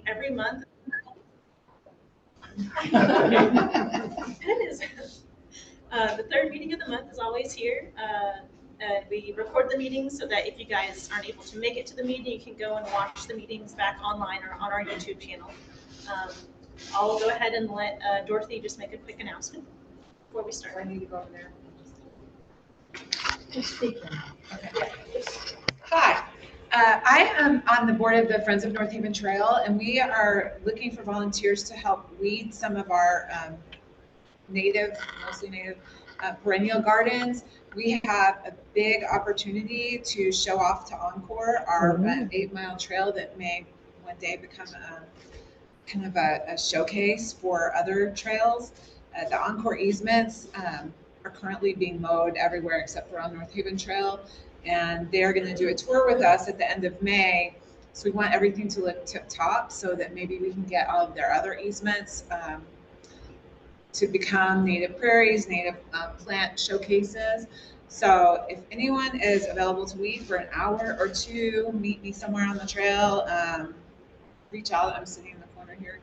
every month. It is. The third meeting of the month is always here. We record the meetings so that if you guys aren't able to make it to the meeting, you can go and watch the meetings back online or on our YouTube channel. I'll go ahead and let Dorothy just make a quick announcement before we start. I need to go over there. Just speaking. Okay. Hi, I am on the board of the Friends of North Haven Trail, and we are looking for volunteers to help weed some of our mostly native perennial gardens. We have a big opportunity to show off to Encore our 8-mile trail that may one day become kind of a showcase for other trails. The Encore easements are currently being mowed everywhere except for on North Haven Trail, and they're going to do a tour with us at the end of May. So we want everything to look tip top so that maybe we can get all of their other easements to become native prairies, native plant showcases. So if anyone is available to weed for an hour or two, meet me somewhere on the trail, reach out. I'm sitting in the corner here.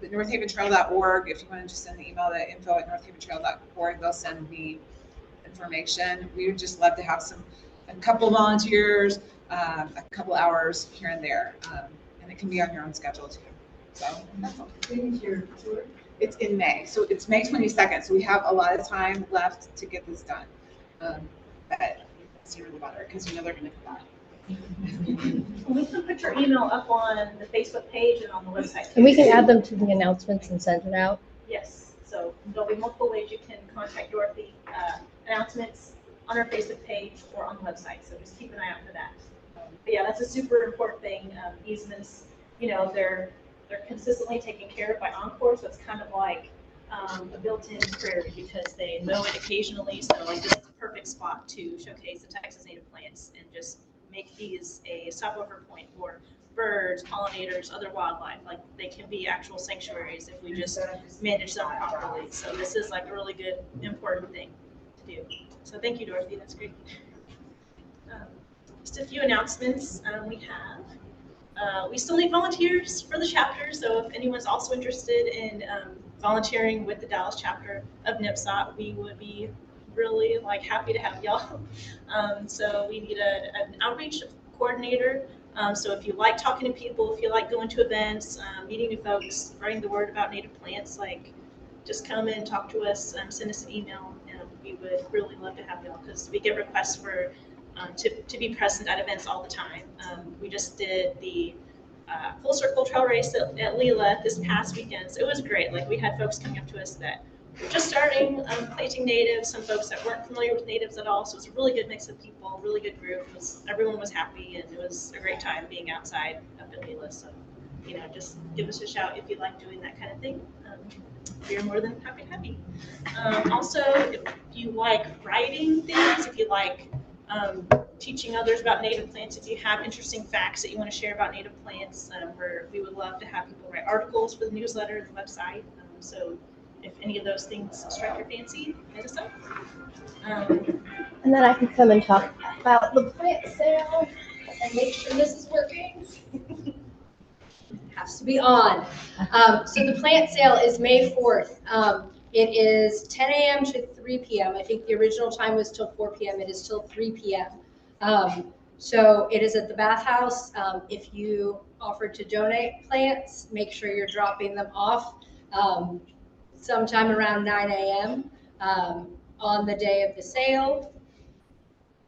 The northaventrail.org, if you want to just send the email to info@northaventrail.org, they'll send me information. We would just love to have a couple volunteers, a couple hours here and there, and it can be on your own schedule too. So that's all. When is your tour? It's in May, so it's May 22nd, so we have a lot of time left to get this done. But sooner the better, because you know they're going to come back. We can put your email up on the Facebook page and on the website. And we can add them to the announcements and send it out. Yes, so there'll be multiple ways you can contact Dorothy. Announcements on our Facebook page or on the website, so just keep an eye out for that. But yeah, that's a super important thing. Easements, they're consistently taken care of by Encore, so it's kind of like a built-in prairie because they mow it occasionally. So like this is a perfect spot to showcase the Texas native plants and just make these a stopover point for birds, pollinators, other wildlife. Like they can be actual sanctuaries if we just manage them properly. So this is like a really good, important thing to do. So thank you, Dorothy. That's great. Just a few announcements we have. We still need volunteers for the chapter, so if anyone's also interested in volunteering with the Dallas chapter of NIPSOT, we would be really happy to have y'all. So we need an outreach coordinator. So if you like talking to people, if you like going to events, meeting new folks, spreading the word about native plants, just come and talk to us, send us an email, and we would really love to have y'all because we get requests for to be present at events all the time. We just did the Full Circle Trail Race at Leela this past weekend. So it was great. We had folks coming up to us that were just starting planting natives, some folks that weren't familiar with natives at all. So it was a really good mix of people, really good group. Everyone was happy, and it was a great time being outside up at Leela. So, just give us a shout if you like doing that kind of thing. We're more than happy to have you. Also, if you like writing things, if you like teaching others about native plants, if you have interesting facts that you want to share about native plants, we would love to have people write articles for the newsletter and the website. So if any of those things strike your fancy, hit us up. And then I can come and talk about the plant sale and make sure this is working. Has to be on. So the plant sale is May 4th. It is 10 a.m. to 3 p.m. I think the original time was till 4 p.m. It is till 3 p.m. So it is at the bathhouse. If you offer to donate plants, make sure you're dropping them off sometime around 9 a.m. On the day of the sale.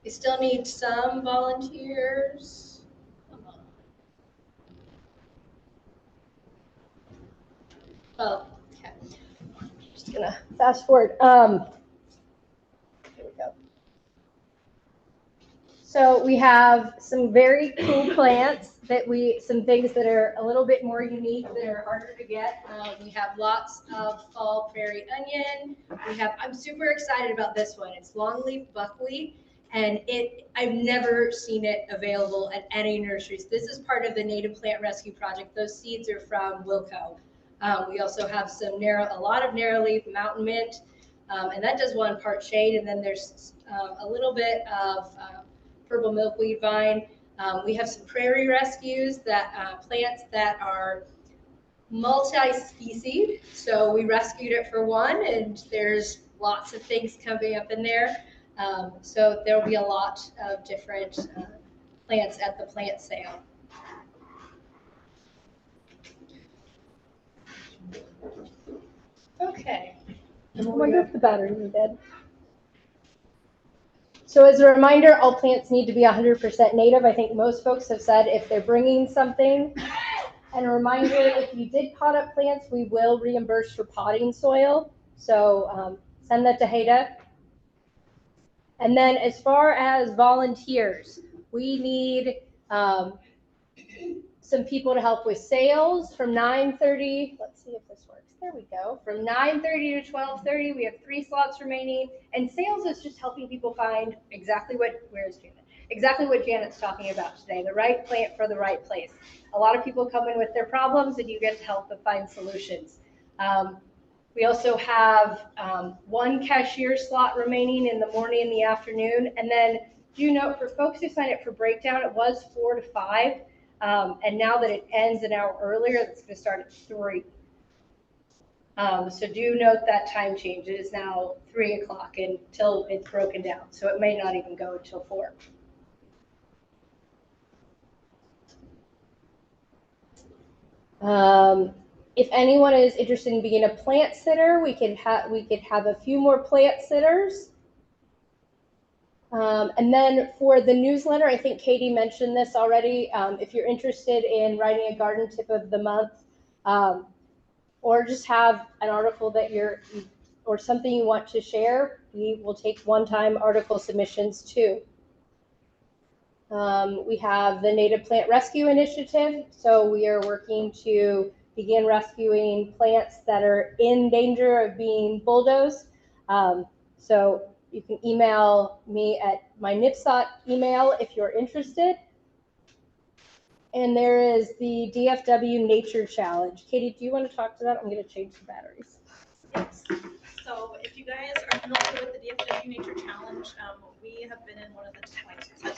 We still need some volunteers. Come on. Well, okay. Just gonna fast forward. Here we go. So we have some very cool plants some things that are a little bit more unique that are harder to get. We have lots of fall prairie onion. I'm super excited about this one. It's longleaf buckwheat, and I've never seen it available at any nurseries. This is part of the Native Plant Rescue Project. Those seeds are from Wilco. We also have a lot of narrowleaf mountain mint, and that does one part shade, and then there's a little bit of purple milkweed vine. We have some prairie rescues that plants that are multi-species. So we rescued it for one, and there's lots of things coming up in there. So there'll be a lot of different plants at the plant sale. Okay. I wonder if the batteries are dead. So as a reminder, all plants need to be 100% native. I think most folks have said if they're bringing something. And a reminder, if you did pot up plants, we will reimburse for potting soil. So send that to Haida. And then as far as volunteers, we need some people to help with sales from 9:30. Let's see if this works. There we go. From 9:30 to 12:30, we have 3 slots remaining. And sales is just helping people find exactly what, where's Janet? Exactly what Janet's talking about today, the right plant for the right place. A lot of people come in with their problems and you get to help them find solutions. We also have 1 cashier slot remaining in the morning and the afternoon. And then do note for folks who signed up for breakdown, it was 4 to 5. And now that it ends an hour earlier, it's going to start at 3. So do note that time change. It is now 3 o'clock until it's broken down. So it may not even go until 4. If anyone is interested in being a plant sitter, we could have a few more plant sitters. And then for the newsletter, I think Katie mentioned this already. If you're interested in writing a garden tip of the month, or just have an article that or something you want to share, we will take one-time article submissions too. We have the Native Plant Rescue Initiative. So we are working to begin rescuing plants that are in danger of being bulldozed. So you can email me at my NIPSOT email if you're interested. And there is the DFW Nature Challenge. Katie, do you want to talk to that? I'm going to change the batteries. Yes. So if you guys are familiar with the DFW Nature Challenge, we have been in one of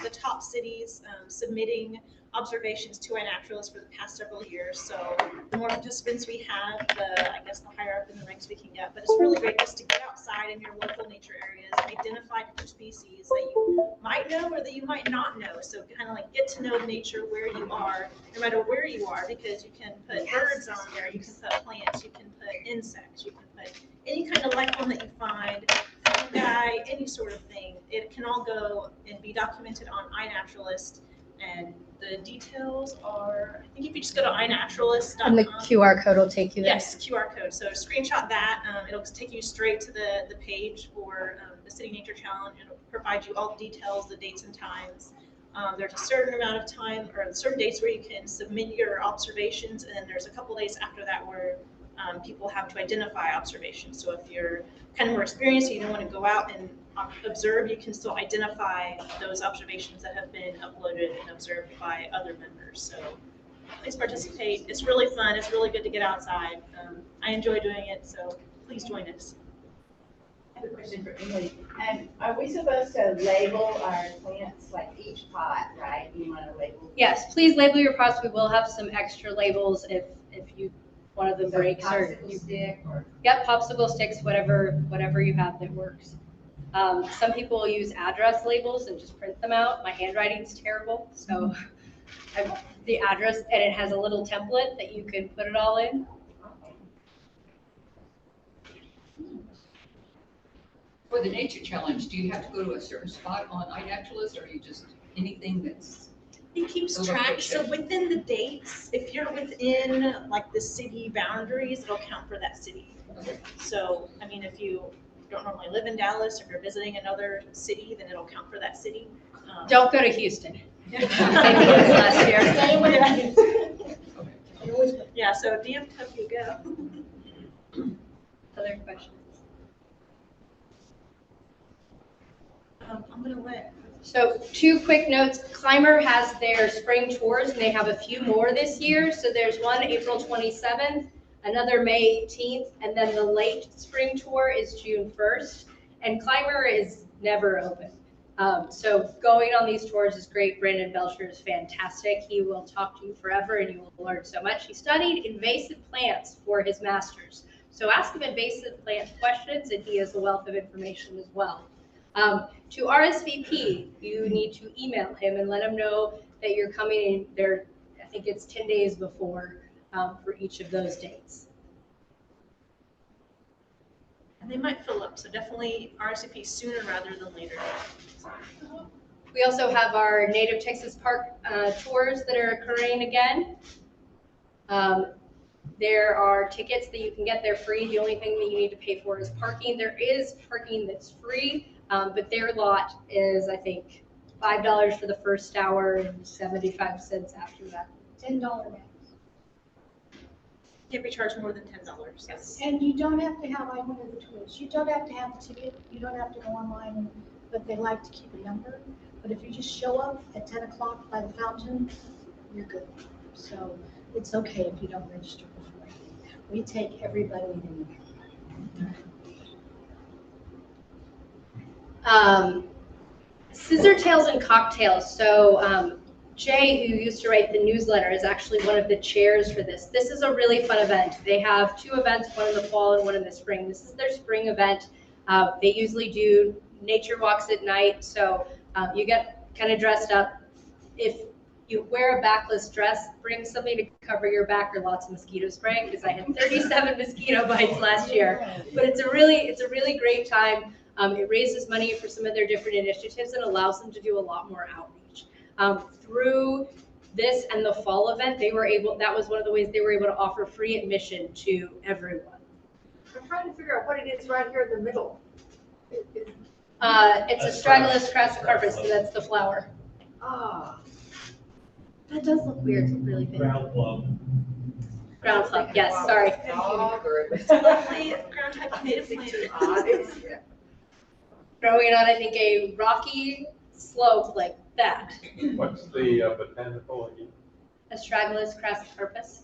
the top cities submitting observations to iNaturalist for the past several years. So the more participants we have, the higher up in the ranks we can get. But it's really great just to get outside in your local nature areas, identify different species that you might know or that you might not know. So kind of like get to know nature where you are, no matter where you are, because you can put birds on there, you can put plants, you can put insects, you can put any kind of life form that you find, fungi, any sort of thing. It can all go and be documented on iNaturalist. And the details are, I think if you just go to iNaturalist.com. And the QR code will take you there. Yes, QR code. So screenshot that. It'll take you straight to the page for the City Nature Challenge. It'll provide you all the details, the dates and times. There's a certain amount of time or certain dates where you can submit your observations, and then there's a couple days after that where people have to identify observations. So if you're kind of more experienced, you don't want to go out and observe, you can still identify those observations that have been uploaded and observed by other members. So please participate. It's really fun. It's really good to get outside. I enjoy doing it, so please join us. I have a question for Emily. Are we supposed to label our plants, like each pot, right? You want to label? Yes, please label your pots. We will have some extra labels if one of them breaks or Popsicle stick or? Yep, popsicle sticks, whatever you have that works. Some people use address labels and just print them out. My handwriting's terrible, so the address, and it has a little template that you can put it all in. For the Nature Challenge, do you have to go to a certain spot on iNaturalist, or are you just anything that's? It keeps track. So within the dates, if you're within like the city boundaries, it'll count for that city. Okay. So, I mean, if you don't normally live in Dallas, or if you're visiting another city, then it'll count for that city. Don't go to Houston. Last year. Same with that. Yeah, so DFW go. Other questions? I'm gonna let. So 2 quick notes. Climber has their spring tours, and they have a few more this year. So there's one April 27th, another May 18th, and then the late spring tour is June 1st. And Climber is never open. So going on these tours is great. Brandon Belcher is fantastic. He will talk to you forever and you will learn so much. He studied invasive plants for his master's. So ask him invasive plant questions and he has a wealth of information as well. To RSVP, you need to email him and let him know that you're coming in there. I think it's 10 days before for each of those dates. And they might fill up, so definitely RSVP sooner rather than later. We also have our Native Texas Park tours that are occurring again. There are tickets that you can get. They're free. The only thing that you need to pay for is parking. There is parking that's free, but their lot is, I think, $5 for the first hour and 75 cents after that. $10 max. Can't be charged more than $10. Yes. And you don't have to have, I went to the tours, you don't have to have a ticket, you don't have to go online, but they like to keep a number. But if you just show up at 10 o'clock by the fountain, you're good. So it's okay if you don't register before. We take everybody in. Scissor Tails and Cocktails. So Jay, who used to write the newsletter, is actually one of the chairs for this. This is a really fun event. They have 2 events, one in the fall and one in the spring. This is their spring event. They usually do nature walks at night, so you get kind of dressed up. If you wear a backless dress, bring something to cover your back or lots of mosquito spray, because I had 37 mosquito bites last year. But it's a really great time. It raises money for some of their different initiatives and allows them to do a lot more outreach. Through this and the fall event, that was one of the ways they were able to offer free admission to everyone. I'm trying to figure out what it is right here in the middle. It's a Astragalus crassicarpus, so that's the flower. Ah, That does look weird, it's really big. Ground plum. Ground plum, yes, sorry. It's a lovely ground type of native plant. Growing on, I think, a rocky slope like that. What's the botanical again? Astragalus crassicarpus.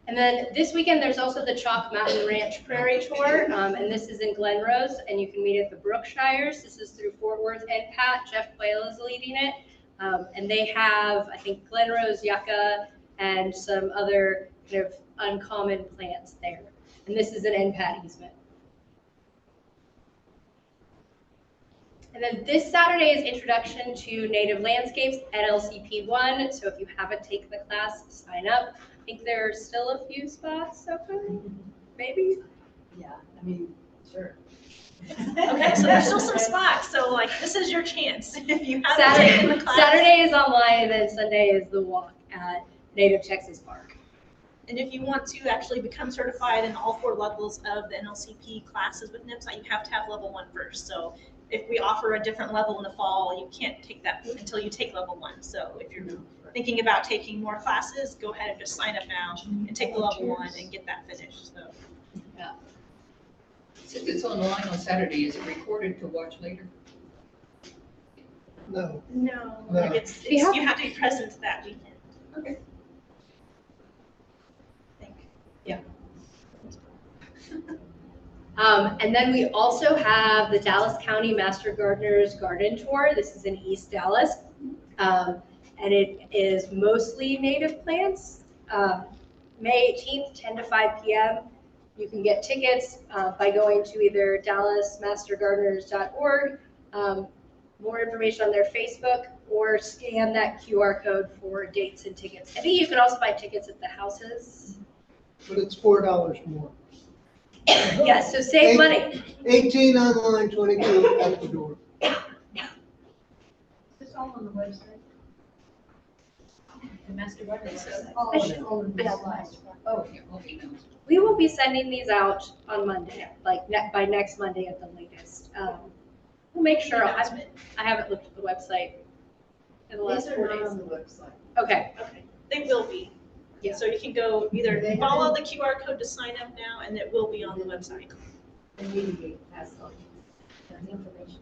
And then this weekend, there's also the Chalk Mountain Ranch Prairie Tour, and this is in Glen Rose, and you can meet at the Brookshires. This is through Fort Worth and Pat. Jeff Quayle is leading it, and they have, I think, Glen Rose yucca and some other kind of uncommon plants there. And this is an NPAT easement. And then this Saturday is Introduction to Native Landscapes at LCP1. So if you haven't taken the class, sign up. I think there are still a few spots open, maybe? Yeah, I mean, sure. Okay, so there's still some spots, so like, this is your chance. If you haven't taken the class. Saturday is online, and then Sunday is the walk at Native Texas Park. And if you want to actually become certified in all 4 levels of the NLCP classes with NIPSA, you have to have level 1 first. So if we offer a different level in the fall, you can't take that until you take level 1. So if you're thinking about taking more classes, go ahead and just sign up now and take the level 1 and get that finished. So Yeah. Since it's online on Saturday, is it recorded to watch later? no. no, No. like you have to be present that weekend. Okay. I think. And then we also have the Dallas County Master Gardener's Garden Tour. This is in East Dallas. And it is mostly native plants. May 18th, 10 to 5 p.m. You can get tickets by going to either dallasmastergardeners.org, more information on their Facebook, or scan that QR code for dates and tickets. I think you can also buy tickets at the houses. But it's $4 more. Yes, so save money. 18 online, 22 at the door. Is this all on the website? The Master Gardener says. Oh, I should- on the website. Oh, yeah, all emails. We will be sending these out on Monday, like by next Monday at the latest. We'll make sure, I haven't looked at the website in the last 4 days. on the website. Okay, Okay, they will be. Yeah. So you can go either follow the QR code to sign up now, and it will be on the website. Immediately pass on the information.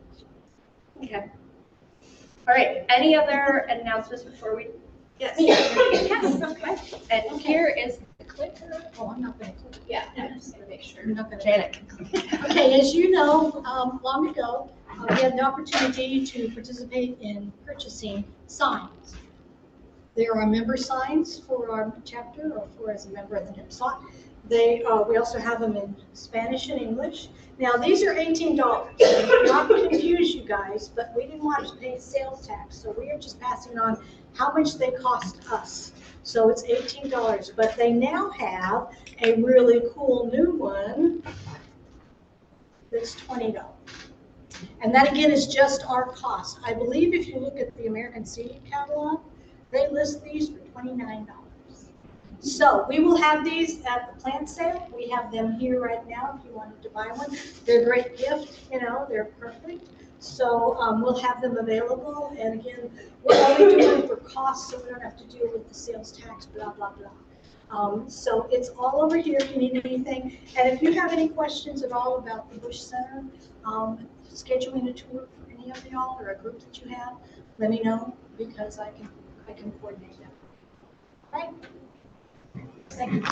okay. All right, any other announcements before we? Yes. Yes, okay. And here is the clicker? Oh, I'm not gonna click. Yeah, I'm just gonna make sure. I'm not gonna. Janet. Okay, as you know, long ago, we had the opportunity to participate in purchasing signs. There are member signs for our chapter or for as a member of the NIPSOT. We also have them in Spanish and English. Now, these are $18. Not to confuse you guys, but we didn't want to pay sales tax, so we are just passing on how much they cost us. So it's $18, but they now have a really cool new one that's $20. And that again is just our cost. I believe if you look at the American Seed catalog, they list these for $29. So we will have these at the plant sale. We have them here right now if you wanted to buy one. They're a great gift, they're perfect. So we'll have them available. And again, we're only doing it for cost, so we don't have to deal with the sales tax, blah, blah, blah. So it's all over here if you need anything. And if you have any questions at all about the Bush Center, scheduling a tour for any of y'all or a group that you have, let me know because I can coordinate that. Right? Thank you.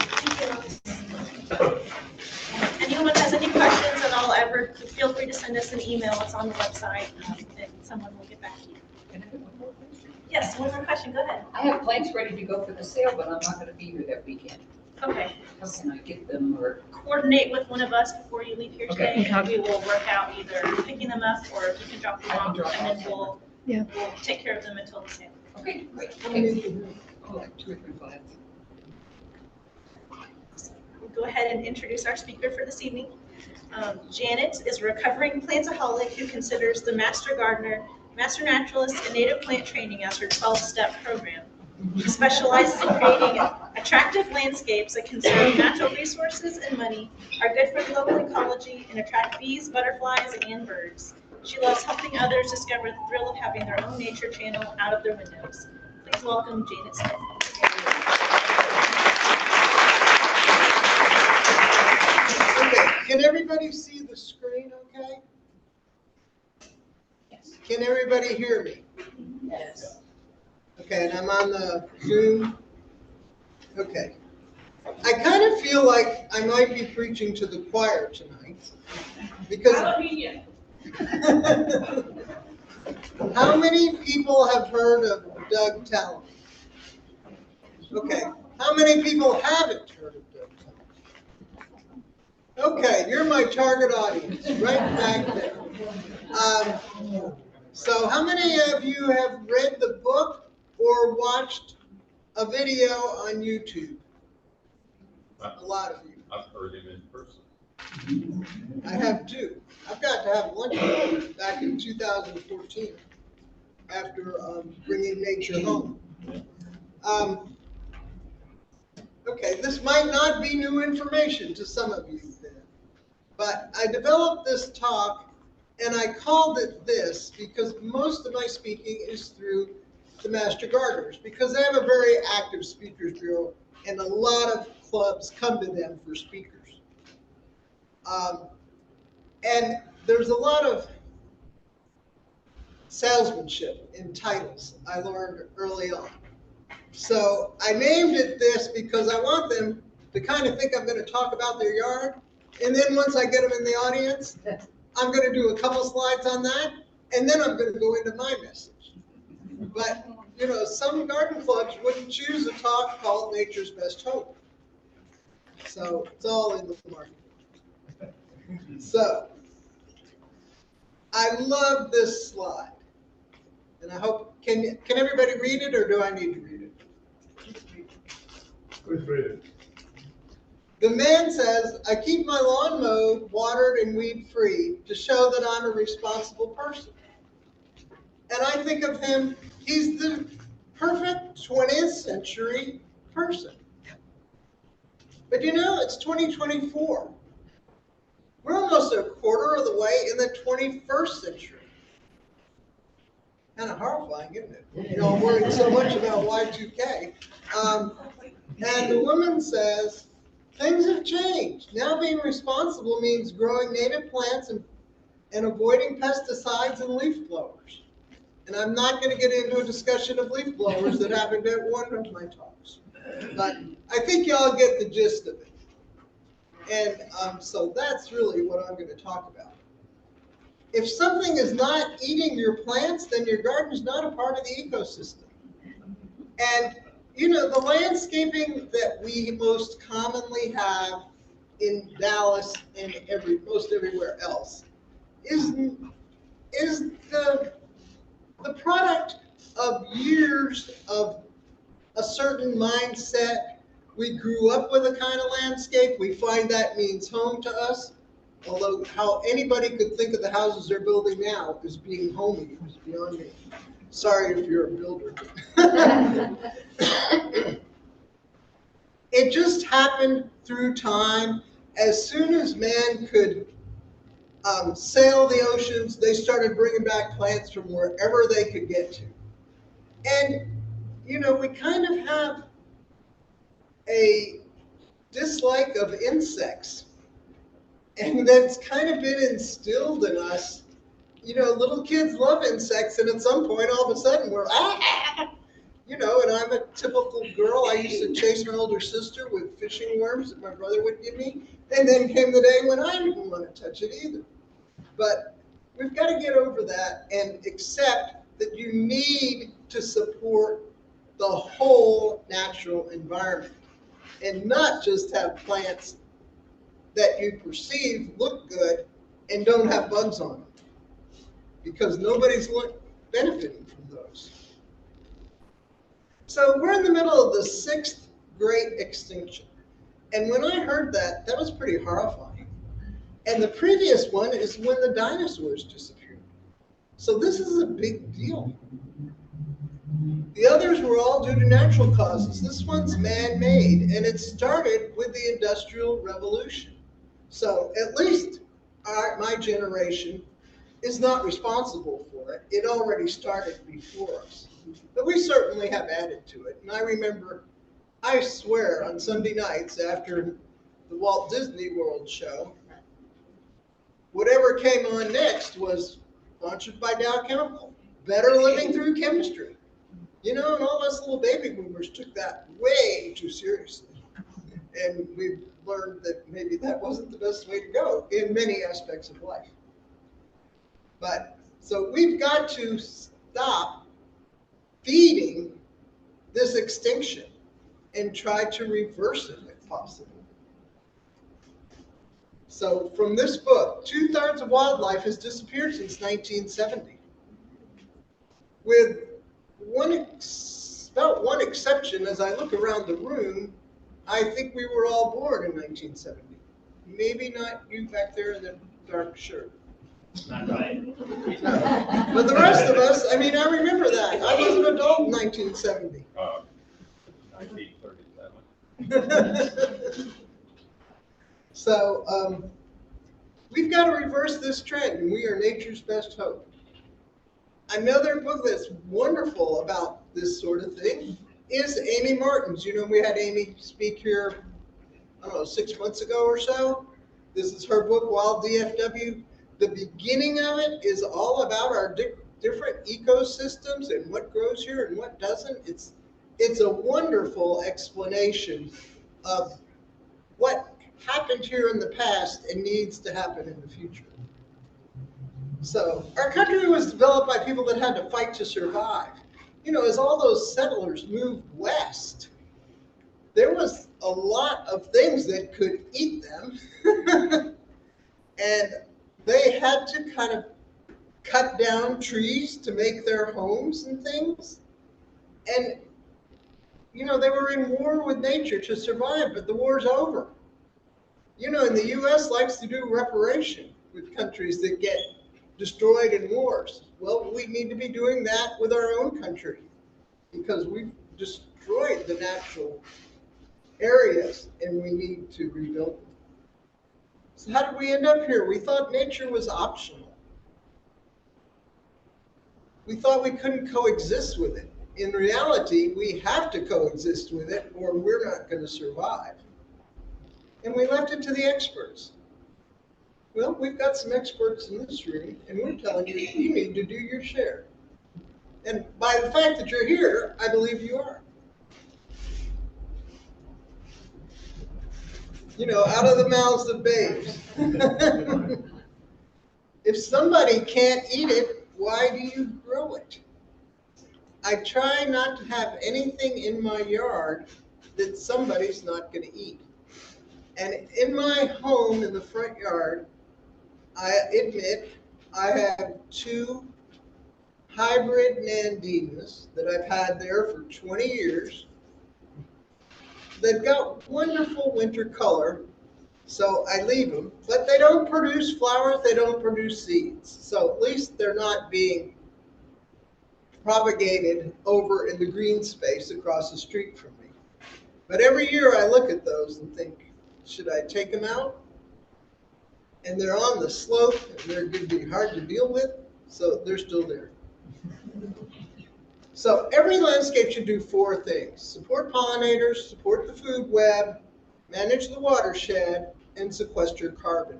Anyone has any questions at all ever, feel free to send us an email. It's on the website, and someone will get back to you. Can I have one more question? Yes, one more question, go ahead. I have plants ready to go for the sale, but I'm not gonna be here that weekend. Okay, How can I get them or? coordinate with one of us before you leave here Okay. today, and we will work out either picking them up or if you can drop them I can off, drop and then off we'll take care of them until the sale. Okay, great. Oh, like 2 or 3 plants. We'll go ahead and introduce our speaker for this evening. Janet is a recovering plantaholic who considers the master gardener, master naturalist, and native plant training as her 12-step program. She specializes in creating attractive landscapes that conserve natural resources and money, are good for the local ecology, and attract bees, butterflies, and birds. She loves helping others discover the thrill of having their own nature channel out of their windows. Please welcome Janet Smith. Okay, can everybody see the screen okay? Yes. Can everybody hear me? Yes. Okay, and I'm on the Zoom. Okay. I kind of feel like I might be preaching to the choir tonight because how many people have heard of Doug Tallamy? Okay, how many people haven't heard of Doug Tallamy? Okay, you're my target audience, right back there. So how many of you have read the book or watched a video on YouTube? A lot of you. I've heard him in person. I have too. I've got to have lunch with him back in 2014 after bringing nature home. Okay, this might not be new information to some of you then, but I developed this talk and I called it this because most of my speaking is through the Master Gardeners because they have a very active speakers bureau and a lot of clubs come to them for speakers. And there's a lot of salesmanship in titles I learned early on. So I named it this because I want them to kind of think I'm going to talk about their yard. And then once I get them in the audience, I'm going to do a couple slides on that. And then I'm going to go into my message. But, some garden clubs wouldn't choose a talk called Nature's Best Hope. So it's all in the market. So I love this slide. And I hope, can everybody read it or do I need to read it? Please read it. The man says, I keep my lawn mowed, watered, and weed-free to show that I'm a responsible person. And I think of him, he's the perfect 20th century person. But it's 2024. We're almost a quarter of the way in the 21st century. Kind of horrifying, isn't it? I'm worried so much about Y2K. And the woman says, things have changed. Now being responsible means growing native plants and avoiding pesticides and leaf blowers. And I'm not going to get into a discussion of leaf blowers that happened at one of my talks. But I think y'all get the gist of it. And so that's really what I'm going to talk about. If something is not eating your plants, then your garden is not a part of the ecosystem. And, you know, the landscaping that we most commonly have in Dallas and most everywhere else is the product of years of a certain mindset. We grew up with a kind of landscape. We find that means home to us. Although how anybody could think of the houses they're building now as being homey is beyond me. Sorry if you're a builder. It just happened through time. As soon as man could sail the oceans, they started bringing back plants from wherever they could get to. And, you know, we kind of have a dislike of insects. And that's kind of been instilled in us. You know, little kids love insects, and at some point, all of a sudden, we're, you know, and I'm a typical girl. I used to chase my older sister with fishing worms that my brother would give me. And then came the day when I didn't want to touch it either. But we've got to get over that and accept that you need to support the whole natural environment and not just have plants that you perceive look good and don't have bugs on them, because nobody's benefiting from those. So we're in the middle of the 6th great extinction. And when I heard that, that was pretty horrifying. And the previous one is when the dinosaurs disappeared. So this is a big deal. The others were all due to natural causes. This one's man-made, and it started with the Industrial Revolution. So at least my generation is not responsible for it. It already started before us. But we certainly have added to it. And I remember, I swear, on Sunday nights after the Walt Disney World show, whatever came on next was sponsored by Dow Chemical. Better living through chemistry. You know, and all us little baby boomers took that way too seriously. And we've learned that maybe that wasn't the best way to go in many aspects of life. But so we've got to stop feeding this extinction and try to reverse it if possible. So from this book, 2/3 of wildlife has disappeared since 1970. With about one exception, as I look around the room, I think we were all born in 1970. Maybe not you back there in the dark shirt. Not right. No. But the rest of us, I mean, I remember that. I was an adult in 1970. 1937. So we've got to reverse this trend, and we are nature's best hope. Another book that's wonderful about this sort of thing is Amy Martin's. You know, we had Amy speak here, I don't know, 6 months ago or so. This is her book, Wild DFW. The beginning of it is all about our different ecosystems and what grows here and what doesn't. It's a wonderful explanation of what happened here in the past and needs to happen in the future. So our country was developed by people that had to fight to survive. You know, as all those settlers moved west, there was a lot of things that could eat them. And they had to kind of cut down trees to make their homes and things. And, you know, they were in war with nature to survive, but the war's over. You know, and the U.S. likes to do reparation with countries that get destroyed in wars. Well, we need to be doing that with our own country because we've destroyed the natural areas and we need to rebuild them. So how did we end up here? We thought nature was optional. We thought we couldn't coexist with it. In reality, we have to coexist with it or we're not going to survive. And we left it to the experts. Well, we've got some experts in this room, and we're telling you, you need to do your share. And by the fact that you're here, I believe you are. out of the mouths of babes. If somebody can't eat it, why do you grow it? I try not to have anything in my yard that somebody's not going to eat. And in my home in the front yard, I admit I have 2 hybrid nandinas that I've had there for 20 years. They've got wonderful winter color, so I leave them, but they don't produce flowers, they don't produce seeds. So at least they're not being propagated over in the green space across the street from me. But every year I look at those and think, should I take them out? And they're on the slope and they're going to be hard to deal with, so they're still there. So every landscape should do 4 things: support pollinators, support the food web, manage the watershed, and sequester carbon.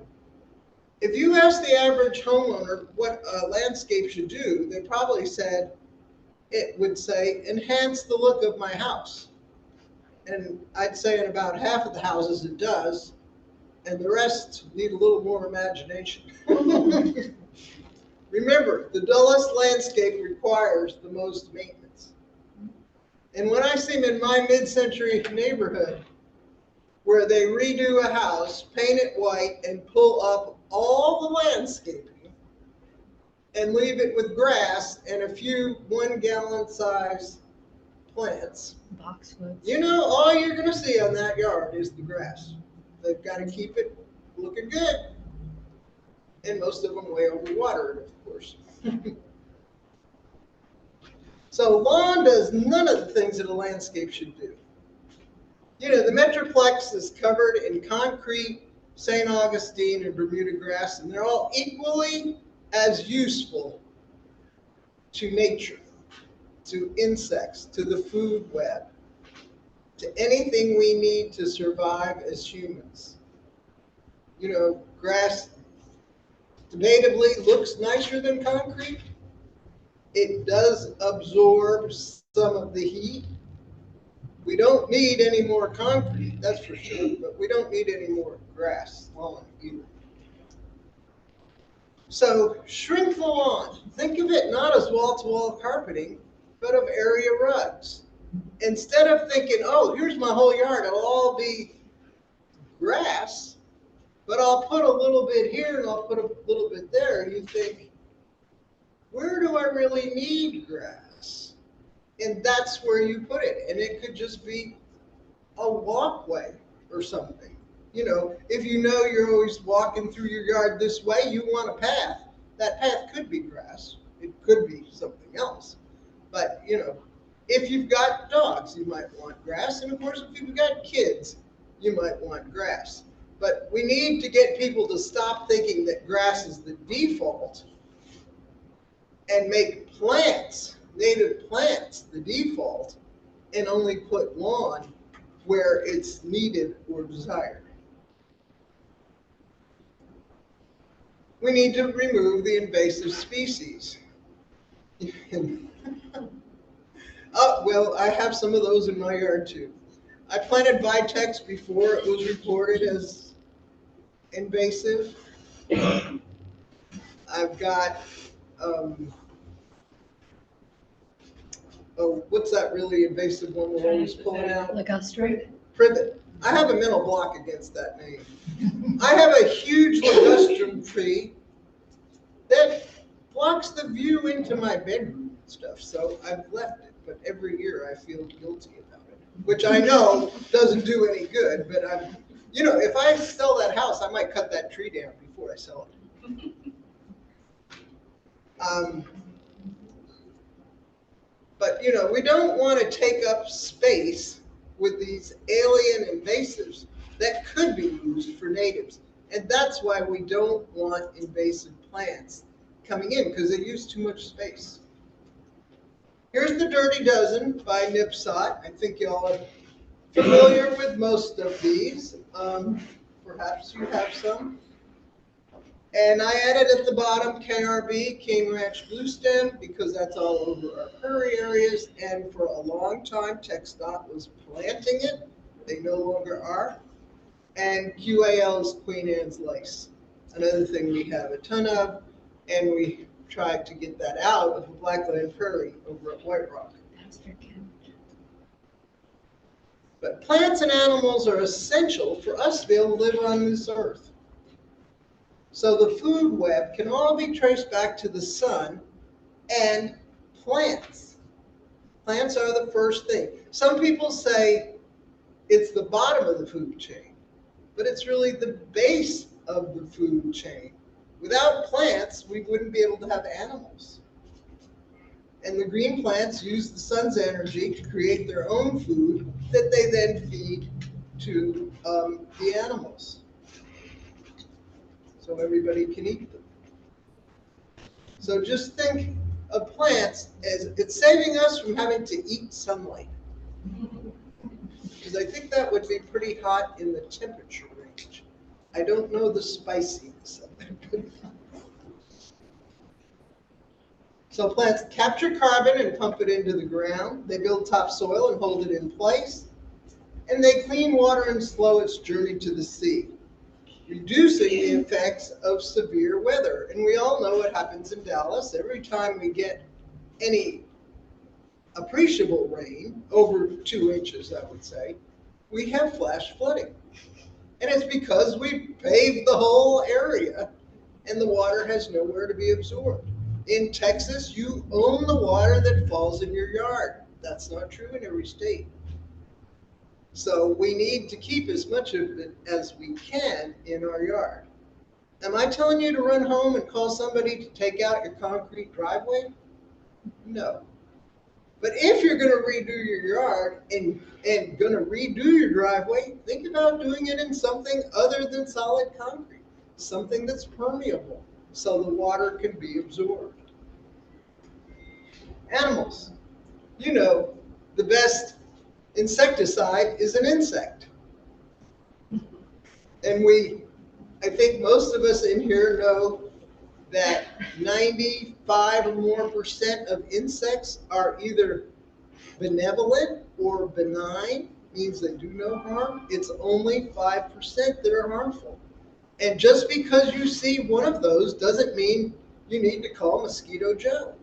If you ask the average homeowner what a landscape should do, they probably would say, enhance the look of my house. And I'd say in about half of the houses it does, and the rest need a little more imagination. Remember, the dullest landscape requires the most maintenance. And when I see them in my mid-century neighborhood, where they redo a house, paint it white, and pull up all the landscaping, and leave it with grass and a few 1-gallon size plants, Boxwoods. all you're going to see on that yard is the grass. They've got to keep it looking good. And most of them way overwater it, of course. So lawn does none of the things that a landscape should do. The Metroplex is covered in concrete, St. Augustine, and Bermuda grass, and they're all equally as useful to nature, to insects, to the food web, to anything we need to survive as humans. Grass natively looks nicer than concrete. It does absorb some of the heat. We don't need any more concrete, that's for sure, but we don't need any more grass lawn either. So shrink the lawn. Think of it not as wall-to-wall carpeting, but of area rugs. Instead of thinking, oh, here's my whole yard, it'll all be grass, but I'll put a little bit here and I'll put a little bit there, and you think, where do I really need grass? And that's where you put it. And it could just be a walkway or something. If you're always walking through your yard this way, you want a path. That path could be grass. It could be something else. But, if you've got dogs, you might want grass. And of course, if you've got kids, you might want grass. But we need to get people to stop thinking that grass is the default and make plants, native plants, the default, and only put lawn where it's needed or desired. We need to remove the invasive species. Oh, well, I have some of those in my yard too. I planted Vitex before it was reported as invasive. I've got, what's that really invasive one we're always pulling out? Ligustrum. Privet. I have a mental block against that name. I have a huge ligustrum tree that blocks the view into my bedroom and stuff, so I've left it. But every year I feel guilty about it, which I know doesn't do any good, but if I sell that house, I might cut that tree down before I sell it. But we don't want to take up space with these alien invasives that could be used for natives. And that's why we don't want invasive plants coming in, because they use too much space. Here's the Dirty Dozen by Nipsot. I think y'all are familiar with most of these. Perhaps you have some. And I added at the bottom KRB, King Ranch Bluestem, because that's all over our prairie areas. And for a long time, TxDOT was planting it. They no longer are. And QAL is Queen Anne's lace. Another thing we have a ton of, and we tried to get that out of the Blackland Prairie over at White Rock. But plants and animals are essential for us to be able to live on this earth. So the food web can all be traced back to the sun and plants. Plants are the first thing. Some people say it's the bottom of the food chain, but it's really the base of the food chain. Without plants, we wouldn't be able to have animals. And the green plants use the sun's energy to create their own food that they then feed to the animals. So everybody can eat them. So just think of plants as it's saving us from having to eat sunlight. Because I think that would be pretty hot in the temperature range. I don't know the spiciness of it. So plants capture carbon and pump it into the ground. They build topsoil and hold it in place. And they clean water and slow its journey to the sea, reducing the effects of severe weather. And we all know what happens in Dallas. Every time we get any appreciable rain, over 2 inches, I would say, we have flash flooding. And it's because we paved the whole area and the water has nowhere to be absorbed. In Texas, you own the water that falls in your yard. That's not true in every state. So we need to keep as much of it as we can in our yard. Am I telling you to run home and call somebody to take out your concrete driveway? No. But if you're going to redo your yard and going to redo your driveway, think about doing it in something other than solid concrete, something that's permeable so the water can be absorbed. Animals. You know, the best insecticide is an insect. And I think most of us in here know that 95 or more % of insects are either benevolent or benign, means they do no harm. It's only 5% that are harmful. And just because you see one of those doesn't mean you need to call Mosquito Joe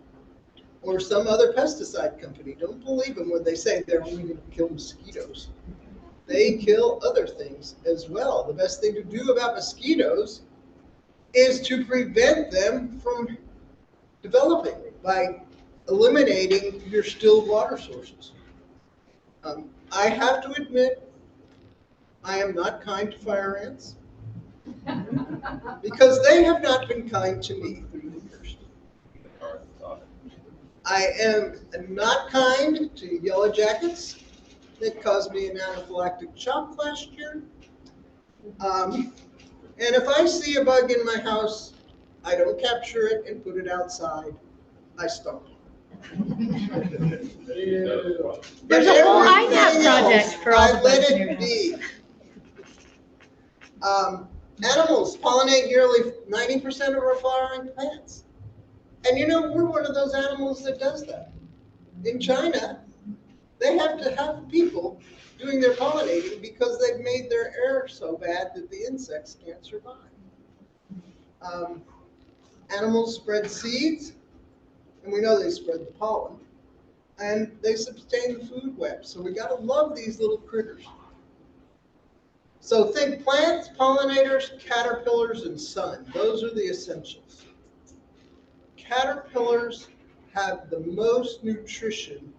or some other pesticide company. Don't believe them when they say they're only going to kill mosquitoes. They kill other things as well. The best thing to do about mosquitoes is to prevent them from developing by eliminating your still water sources. I have to admit, I am not kind to fire ants because they have not been kind to me through the years. I am not kind to yellow jackets that caused me an anaphylactic shock last year. And if I see a bug in my house, I don't capture it and put it outside. I stomp it. There's a whole INAP project for all the I let bugs in your it house. be. Animals pollinate nearly 90% of our flowering plants. And you know, we're one of those animals that does that. In China, they have to have people doing their pollinating because they've made their air so bad that the insects can't survive. Animals spread seeds, and we know they spread the pollen, and they sustain the food web. So we gotta love these little critters. So think plants, pollinators, caterpillars, and sun. Those are the essentials. Caterpillars have the most nutrition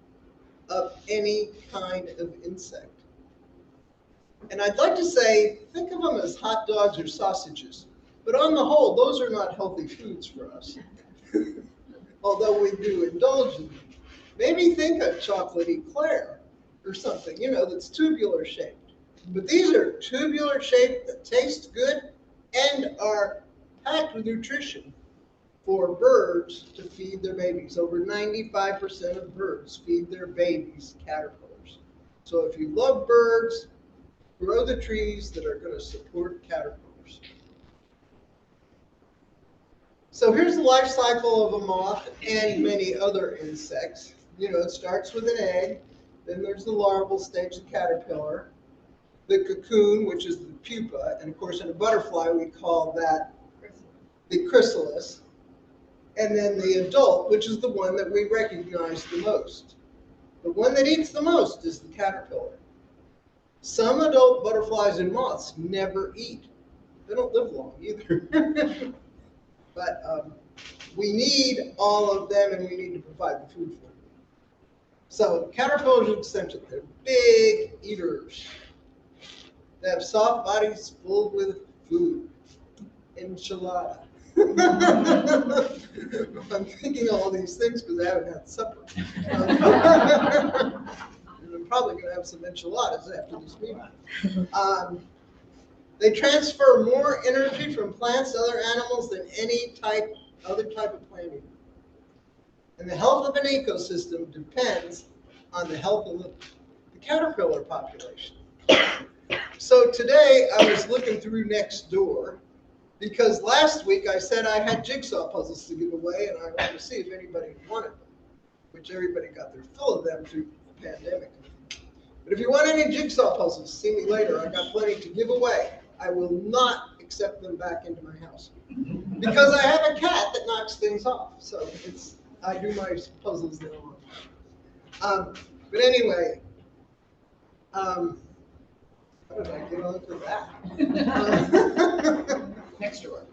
of any kind of insect. And I'd like to say, think of them as hot dogs or sausages. But on the whole, those are not healthy foods for us. Although we do indulge in them. Maybe think of chocolate eclair or something, you know, that's tubular shaped. But these are tubular shaped that taste good and are packed with nutrition for birds to feed their babies. Over 95% of birds feed their babies caterpillars. So if you love birds, grow the trees that are going to support caterpillars. So here's the life cycle of a moth and many other insects. You know, it starts with an egg, then there's the larval stage, the caterpillar. the cocoon, which is the pupa, and of course in a butterfly we call that the chrysalis, and then the adult, which is the one that we recognize the most. The one that eats the most is the caterpillar. Some adult butterflies and moths never eat. They don't live long either. But we need all of them, and we need to provide the food for them. So caterpillars are eccentric. They're big eaters. They have soft bodies full with food. Enchilada. I'm thinking all these things because I haven't had supper. And I'm probably going to have some enchiladas after this meeting. They transfer more energy from plants to other animals than any other type of plant eater. And the health of an ecosystem depends on the health of the caterpillar population. So today I was looking through Nextdoor because last week I said I had jigsaw puzzles to give away and I wanted to see if anybody wanted them, which everybody got their fill of them through the pandemic. But if you want any jigsaw puzzles, see me later. I got plenty to give away. I will not accept them back into my house because I have a cat that knocks things off. So I do my puzzles now. But anyway, how did I get on to that? Next door.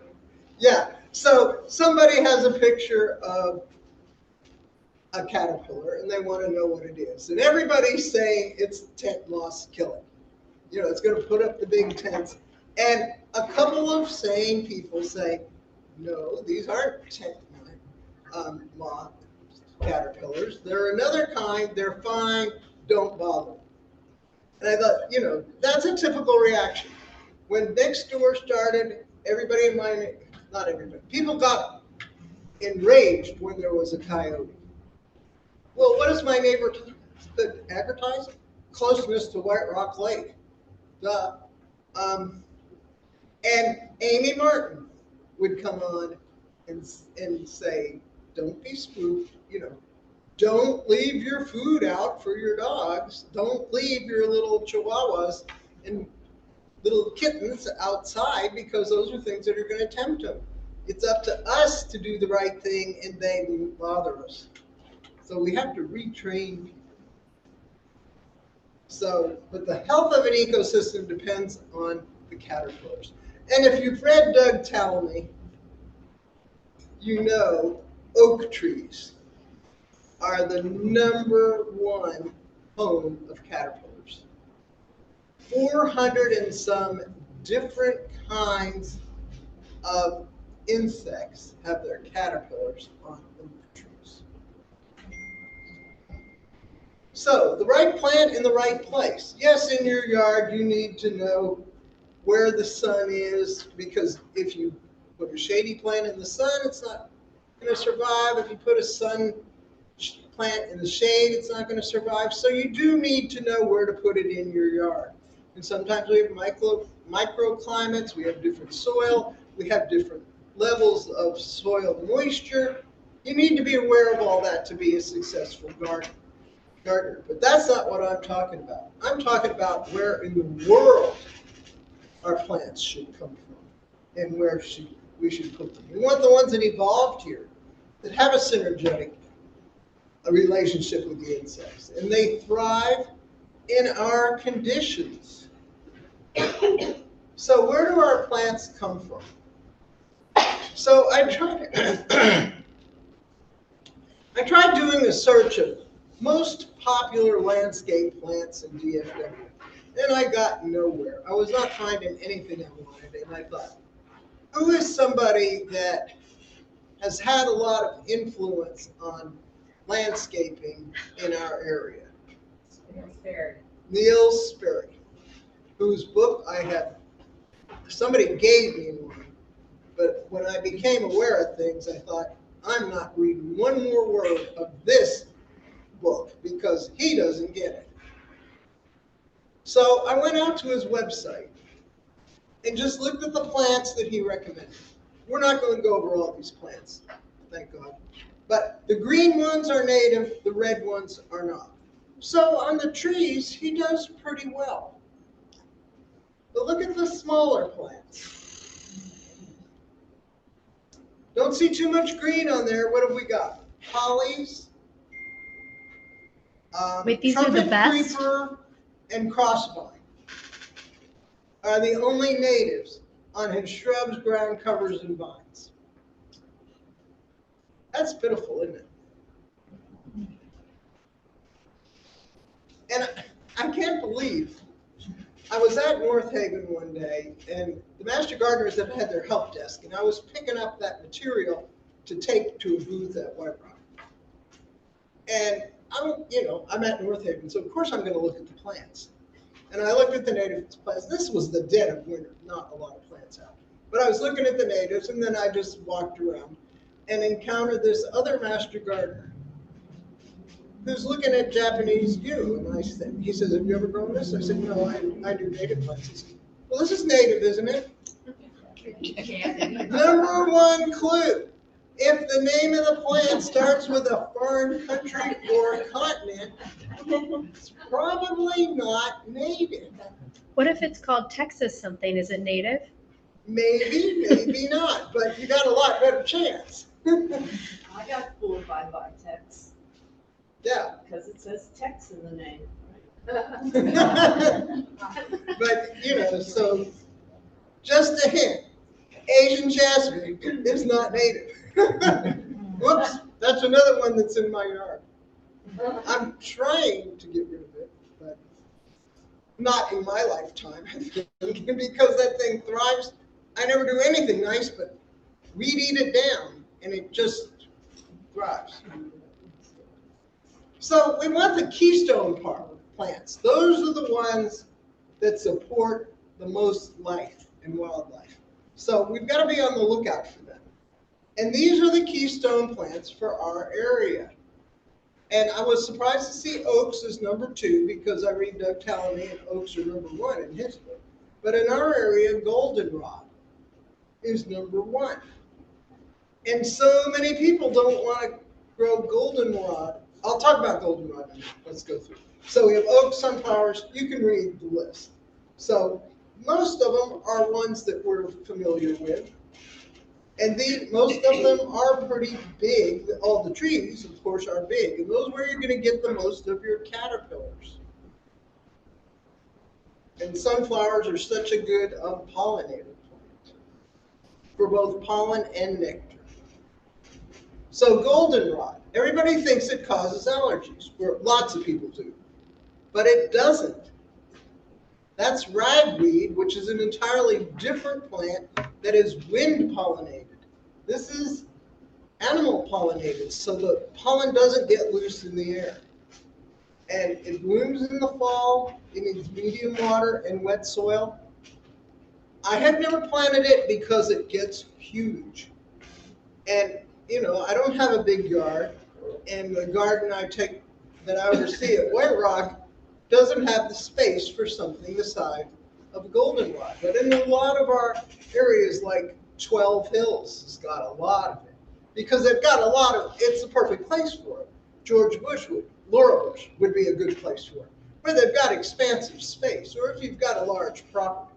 Yeah, so somebody has a picture of a caterpillar and they want to know what it is. And everybody's saying it's tent moth killing. You know, it's going to put up the big tents. And a couple of sane people say, no, these aren't tent moth caterpillars. They're another kind. They're fine. Don't bother. And I thought, you know, that's a typical reaction. When Nextdoor started, everybody in my, not everybody, people got enraged when there was a coyote. Well, what does my neighbor advertise? Closeness to White Rock Lake. Duh. And Amy Martin would come on and say, don't be spooked, you know, don't leave your food out for your dogs. Don't leave your little chihuahuas and little kittens outside because those are things that are going to tempt them. It's up to us to do the right thing and they won't bother us. So we have to retrain people. So, but the health of an ecosystem depends on the caterpillars. And if you've read Doug Tallamy, you know oak trees are the #1 home of caterpillars. 400 and some different kinds of insects have their caterpillars on oak trees. So the right plant in the right place. Yes, in your yard you need to know where the sun is, because if you put a shady plant in the sun, it's not going to survive. If you put a sun plant in the shade, it's not going to survive. So you do need to know where to put it in your yard. And sometimes we have microclimates, we have different soil, we have different levels of soil moisture. You need to be aware of all that to be a successful gardener. But that's not what I'm talking about. I'm talking about where in the world our plants should come from and where we should put them. We want the ones that evolved here, that have a synergetic relationship with the insects, and they thrive in our conditions. So where do our plants come from? So I tried doing a search of most popular landscape plants in DFW. And I got nowhere. I was not finding anything I wanted. And I thought, who is somebody that has had a lot of influence on landscaping in our area? Neil Sperry, whose book somebody gave me one. But when I became aware of things, I thought, I'm not reading one more word of this book because he doesn't get it. So I went out to his website and just looked at the plants that he recommended. We're not going to go over all these plants, thank God. But the green ones are native, the red ones are not. So on the trees, he does pretty well. But look at the smaller plants. Don't see too much green on there. What have we got? Hollies. Wait, these are the trumpet best? creeper and crossvine are the only natives on his shrubs, ground covers, and vines. That's pitiful, isn't it? And I can't believe, I was at North Haven one day, and the master gardeners have had their help desk, and I was picking up that material to take to a booth at White Rock. And I'm at North Haven, so of course I'm going to look at the plants. And I looked at the native plants. This was the dead of winter, not a lot of plants out. But I was looking at the natives, and then I just walked around and encountered this other master gardener who's looking at Japanese yew. And he says, have you ever grown this? I said, no, I do native plants. He said, well, this is native, isn't it? Number one clue. If the name of the plant starts with a foreign country or continent, it's probably not native. What if it's called Texas something? Is it native? Maybe, maybe not, but you got a lot better chance. I got fooled by Vitex Yeah. because it says Tex in the name. But, so just a hint, Asian jasmine is not native. Whoops, that's another one that's in my yard. I'm trying to get rid of it, but not in my lifetime, I think, because that thing thrives. I never do anything nice, but weed eat it down, and it just thrives. So we want the keystone plants. Those are the ones that support the most life and wildlife. So we've got to be on the lookout for them. And these are the keystone plants for our area. And I was surprised to see oaks as number 2 because I read Doug Tallamy and oaks are number 1 in his book. But in our area, goldenrod is number 1. And so many people don't want to grow goldenrod. I'll talk about goldenrod in a minute. Let's go through. So we have oak, sunflowers. You can read the list. So most of them are ones that we're familiar with. And most of them are pretty big. All the trees, of course, are big. And those are where you're going to get the most of your caterpillars. And sunflowers are such a good pollinator plant for both pollen and nectar. So goldenrod, everybody thinks it causes allergies. Lots of people do. But it doesn't. That's ragweed, which is an entirely different plant that is wind pollinated. This is animal pollinated, so the pollen doesn't get loose in the air. And it blooms in the fall. It needs medium water and wet soil. I have never planted it because it gets huge. And, I don't have a big yard. And the garden that I oversee at White Rock doesn't have the space for something the size of a goldenrod. But in a lot of our areas, like 12 Hills has got a lot of it because they've got it's the perfect place for it. George Bush Laurel Bush would be a good place for it, where they've got expansive space, or if you've got a large property.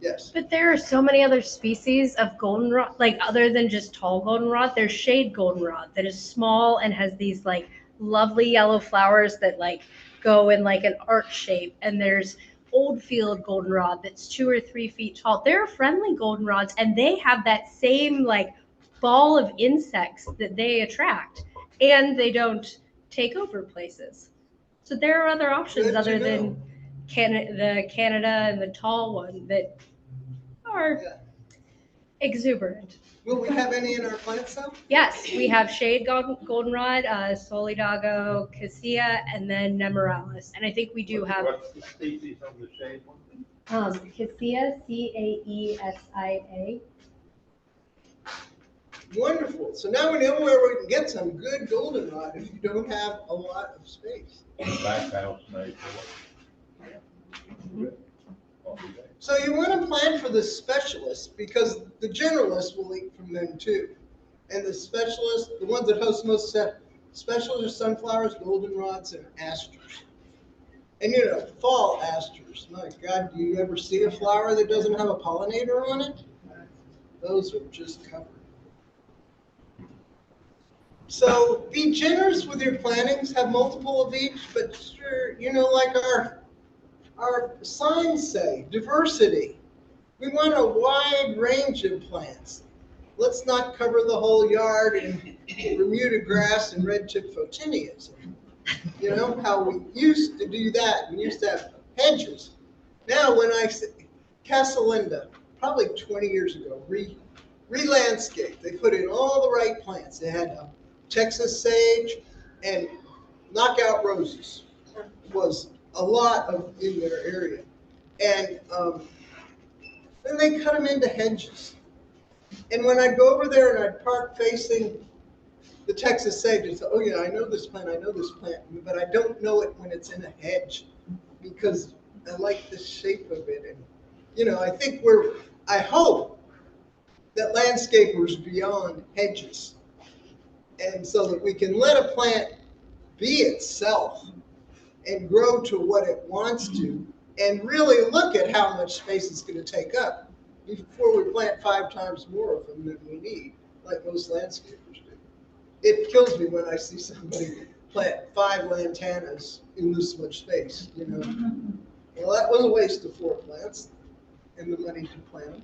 Yes. But there are so many other species of goldenrod, like other than just tall goldenrod. There's shade goldenrod that is small and has these like lovely yellow flowers that like go in like an arch shape. And there's old field goldenrod that's 2 or 3 feet tall. They're friendly goldenrods, and they have that same like ball of insects that they attract, and they don't take over places. So there are other options other than the Canada and the tall one that are exuberant. Will we have any in our plants though? Yes, we have shade goldenrod, Solidago, Cassia, and then Nemoralis. And I think we do have What's the species of the shade one? Cassia, Caesia. Wonderful. So now we know where we can get some good goldenrod if you don't have a lot of space. Back house made for it. So you want to plan for the specialists because the generalists will eat from them too. And the specialists, the ones that host most specialists are sunflowers, goldenrods, and asters. And fall asters, my God, do you ever see a flower that doesn't have a pollinator on it? Those are just covered. So be generous with your plantings, have multiple of each, but sure, like our signs say, diversity. We want a wide range of plants. Let's not cover the whole yard in Bermuda grass and red tip photinias. How we used to do that. We used to have hedges. Now when I say Casalinda, probably 20 years ago, re-landscape. They put in all the right plants. They had Texas sage and knockout roses was a lot of in their area. And then they cut them into hedges. And when I'd go over there and I'd park facing the Texas sage, and say, oh yeah, I know this plant, but I don't know it when it's in a hedge because I like the shape of it. And, I think I hope that landscapers beyond hedges. And so that we can let a plant be itself and grow to what it wants to and really look at how much space it's going to take up before we plant 5 times more of them than we need, like most landscapers do. It kills me when I see somebody plant 5 lantanas in this much space, Well, that was a waste of 4 plants and the money to plant them.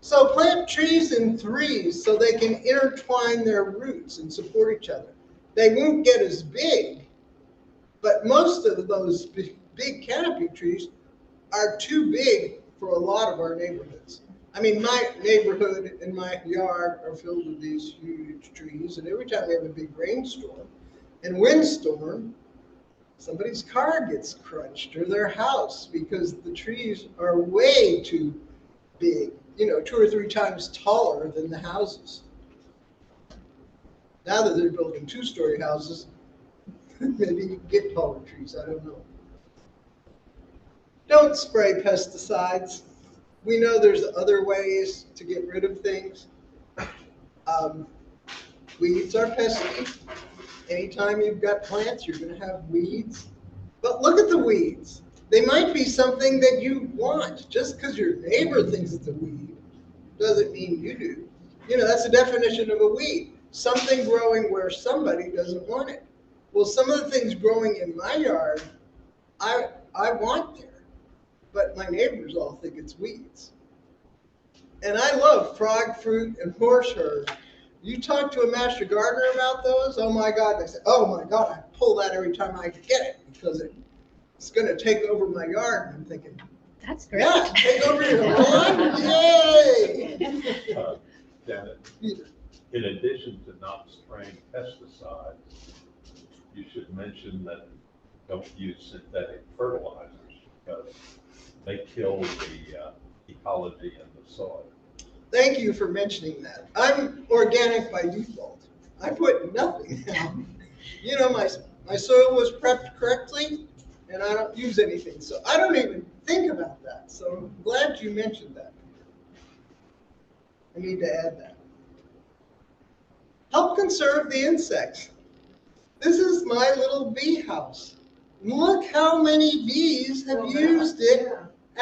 So plant trees in threes so they can intertwine their roots and support each other. They won't get as big, but most of those big canopy trees are too big for a lot of our neighborhoods. I mean, my neighborhood and my yard are filled with these huge trees, and every time we have a big rainstorm and windstorm, somebody's car gets crunched or their house because the trees are way too big, 2 or 3 times taller than the houses. Now that they're building 2-story houses, maybe you can get taller trees, I don't know. Don't spray pesticides. We know there's other ways to get rid of things. Weeds are pesky. Anytime you've got plants, you're going to have weeds. But look at the weeds. They might be something that you want. Just because your neighbor thinks it's a weed doesn't mean you do. That's the definition of a weed. Something growing where somebody doesn't want it. Well, some of the things growing in my yard, I want there. But my neighbors all think it's weeds. And I love frog fruit and horseherbs. You talk to a master gardener about those, oh my God, they say, oh my God, I pull that every time I get it because it's going to take over my yard. And I'm thinking, That's great. yeah, take over your lawn, yay! Janet, in addition to not spraying pesticides, you should mention that don't use synthetic fertilizers because they kill the ecology in the soil. Thank you for mentioning that. I'm organic by default. I put nothing down. My soil was prepped correctly and I don't use anything. So I don't even think about that. So I'm glad you mentioned that. I need to add that. Help conserve the insects. This is my little bee house. Look how many bees have used it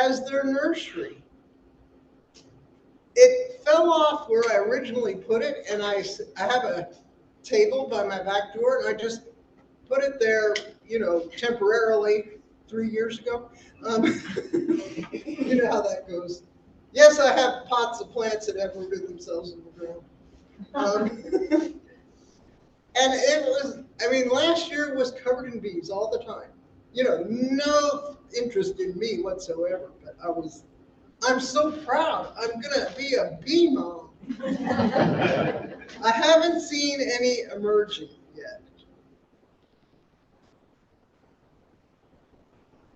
as their nursery. It fell off where I originally put it, and I have a table by my back door, and I just put it there, temporarily 3 years ago. You know how that goes. Yes, I have pots of plants that have rooted themselves in the ground. And last year was covered in bees all the time. No interest in me whatsoever, but I'm so proud. I'm gonna be a bee mom. I haven't seen any emerging yet.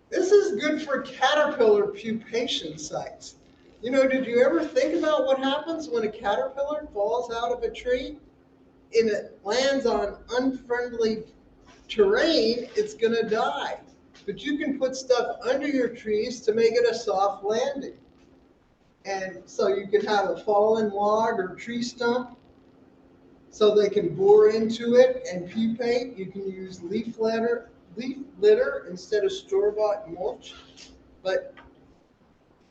This is good for caterpillar pupation sites. Did you ever think about what happens when a caterpillar falls out of a tree and it lands on unfriendly terrain? It's gonna die. But you can put stuff under your trees to make it a soft landing. And so you can have a fallen log or tree stump so they can bore into it and pupate. You can use leaf litter leaf litter instead of store-bought mulch. But,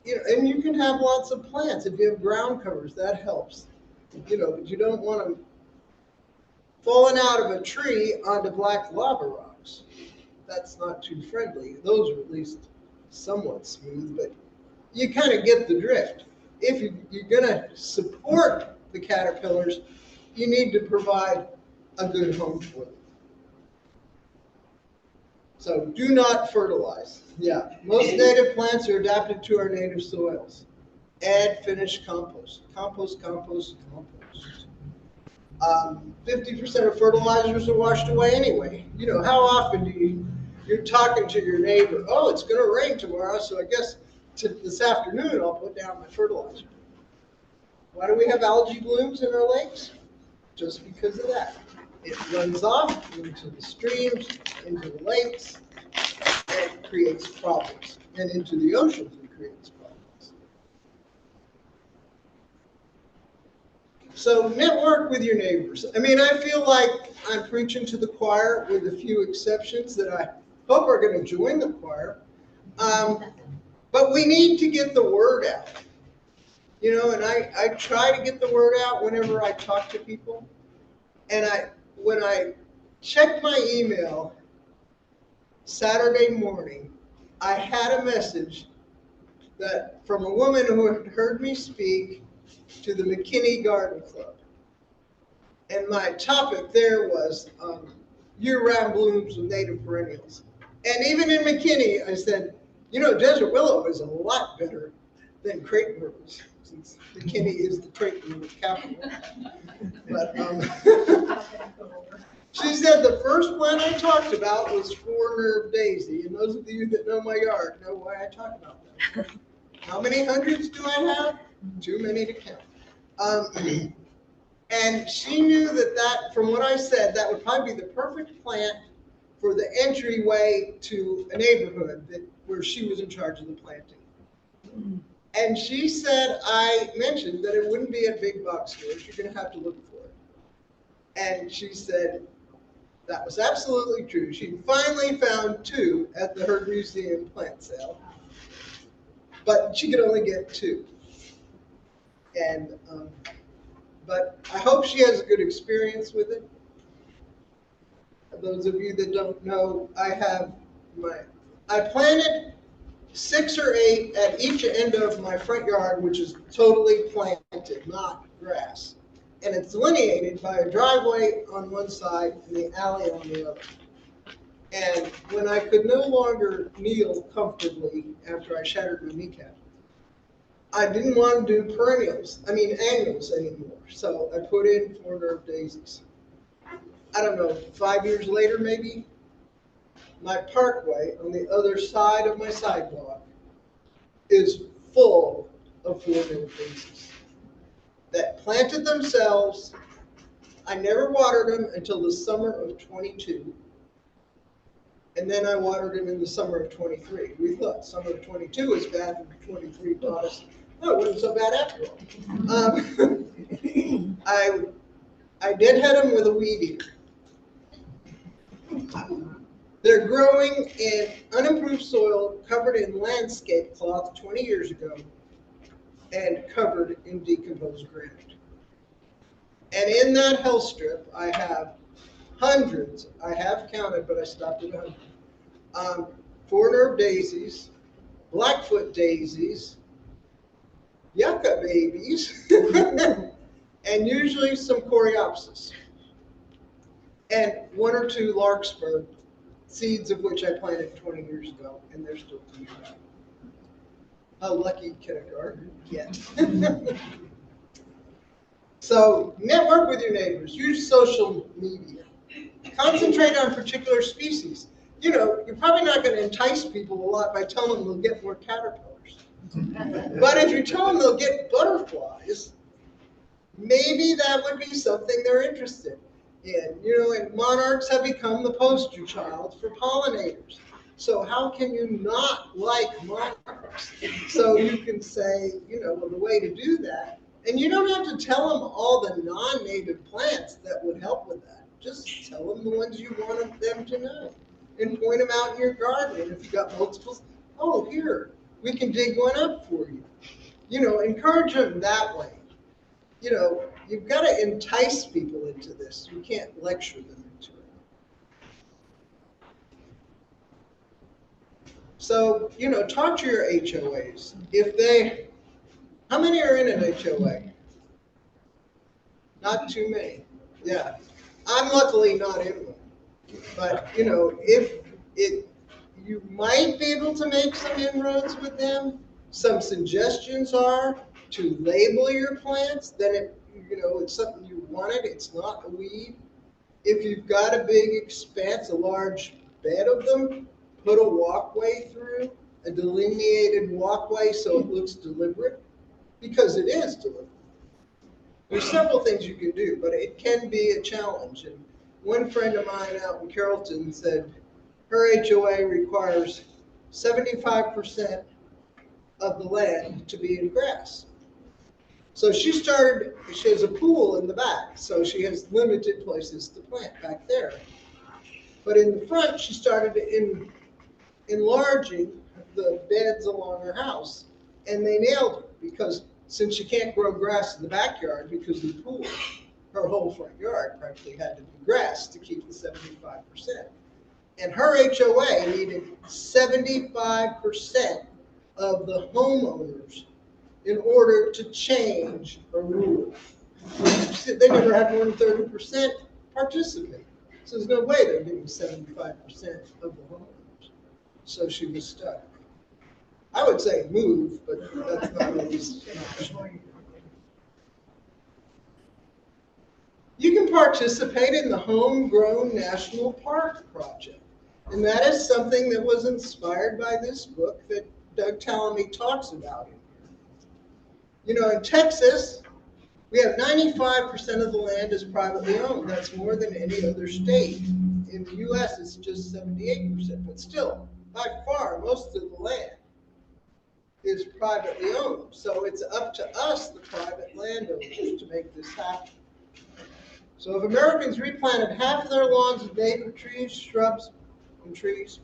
and you can have lots of plants. If you have ground covers, that helps. But you don't want them falling out of a tree onto black lava rocks. That's not too friendly. Those are at least somewhat smooth, but you kind of get the drift. If you're going to support the caterpillars, you need to provide a good home for them. So do not fertilize. Yeah, most native plants are adapted to our native soils. Add finished compost. Compost, compost, compost. 50% of fertilizers are washed away anyway. How often you're talking to your neighbor, oh, it's going to rain tomorrow, so I guess this afternoon I'll put down my fertilizer. Why do we have algae blooms in our lakes? Just because of that. It runs off into the streams, into the lakes, and creates problems. And into the oceans, it creates problems. So network with your neighbors. I feel like I'm preaching to the choir with a few exceptions that I hope are going to join the choir. But we need to get the word out. And I try to get the word out whenever I talk to people. And when I checked my email Saturday morning, I had a message from a woman who had heard me speak to the McKinney Garden Club. And my topic there was year-round blooms with native perennials. And even in McKinney, I said, desert willow is a lot better than crepe myrtles, since McKinney is the crepe myrtle capital. But she said the first plant I talked about was four-nerve daisy. And those of you that know my yard know why I talk about that. How many hundreds do I have? Too many to count. And she knew that, from what I said, that would probably be the perfect plant for the entryway to a neighborhood where she was in charge of the planting. And she said, I mentioned that it wouldn't be at big box stores. You're going to have to look for it. And she said that was absolutely true. She finally found 2 at the Herd Museum plant sale, but she could only get 2. And but I hope she has a good experience with it. Those of you that don't know, I planted 6 or 8 at each end of my front yard, which is totally planted, not grass. And it's delineated by a driveway on one side and the alley on the other. And when I could no longer kneel comfortably after I shattered my kneecap, I didn't want to do annuals anymore. So I put in four-nerve daisies. I don't know, 5 years later maybe, my parkway on the other side of my sidewalk is full of four-nerve daisies that planted themselves. I never watered them until the summer of 22. And then I watered them in the summer of 23. We thought summer of 22 was bad, and 23 taught us, no, it wasn't so bad after all. I deadhead them with a weed eater. They're growing in unimproved soil, covered in landscape cloth 20 years ago, and covered in decomposed granite. And in that health strip, I have hundreds, I have counted, but I stopped at 100. Four-nerve daisies, Blackfoot daisies, yucca babies, and usually some coreopsis, and 1 or 2 larkspur, seeds of which I planted 20 years ago, and they're still coming out. How lucky can a gardener get? So network with your neighbors, use social media, concentrate on particular species. You're probably not going to entice people a lot by telling them they'll get more caterpillars. But if you tell them they'll get butterflies, maybe that would be something they're interested in. And monarchs have become the poster child for pollinators. So how can you not like monarchs? So you can say, well, the way to do that, and you don't have to tell them all the non-native plants that would help with that. Just tell them the ones you want them to know. and point them out in your garden. And if you've got multiples, oh, here, we can dig one up for you. You know, encourage them that way. You know, you've got to entice people into this. You can't lecture them into it. So, you know, talk to your HOAs. How many are in an HOA? Not too many. Yeah. I'm luckily not in one. But, you know, you might be able to make some inroads with them. Some suggestions are to label your plants, then it's something you wanted, it's not a weed. If you've got a big expanse, a large bed of them, put a walkway through, a delineated walkway so it looks deliberate, because it is deliberate. There's several things you can do, but it can be a challenge. And one friend of mine out in Carrollton said her HOA requires 75% of the land to be in grass. So she has a pool in the back, so she has limited places to plant back there. But in the front, she started enlarging the beds along her house, and they nailed her because since she can't grow grass in the backyard because of the pool, her whole front yard practically had to be grass to keep the 75%. And her HOA needed 75% of the homeowners in order to change a rule. They never had more than 30% participate. So there's no way they're getting 75% of the homeowners. So she was stuck. I would say move, but that's not always an option. You can participate in the Homegrown National Park project. And that is something that was inspired by this book that Doug Tallamy talks about in here. You know, in Texas, we have 95% of the land is privately owned. That's more than any other state. In the US, it's just 78%, but still, by far, most of the land is privately owned. So it's up to us, the private landowners, to make this happen. So if Americans replanted half of their lawns with native trees, shrubs, and trees,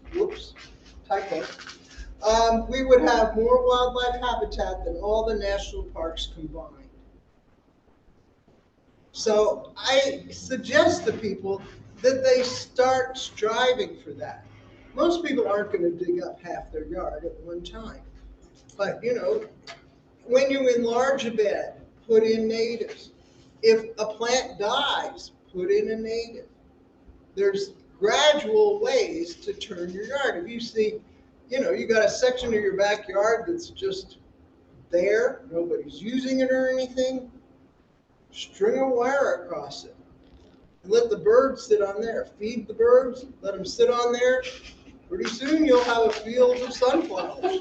typo, we would have more wildlife habitat than all the national parks combined. So I suggest to people that they start striving for that. Most people aren't going to dig up half their yard at one time. But, you know, when you enlarge a bed, put in natives. If a plant dies, put in a native. There's gradual ways to turn your yard. If you see, you know, you got a section of your backyard that's just there, nobody's using it or anything, string a wire across it and let the birds sit on there. Feed the birds, let them sit on there. Pretty soon you'll have a field of sunflowers.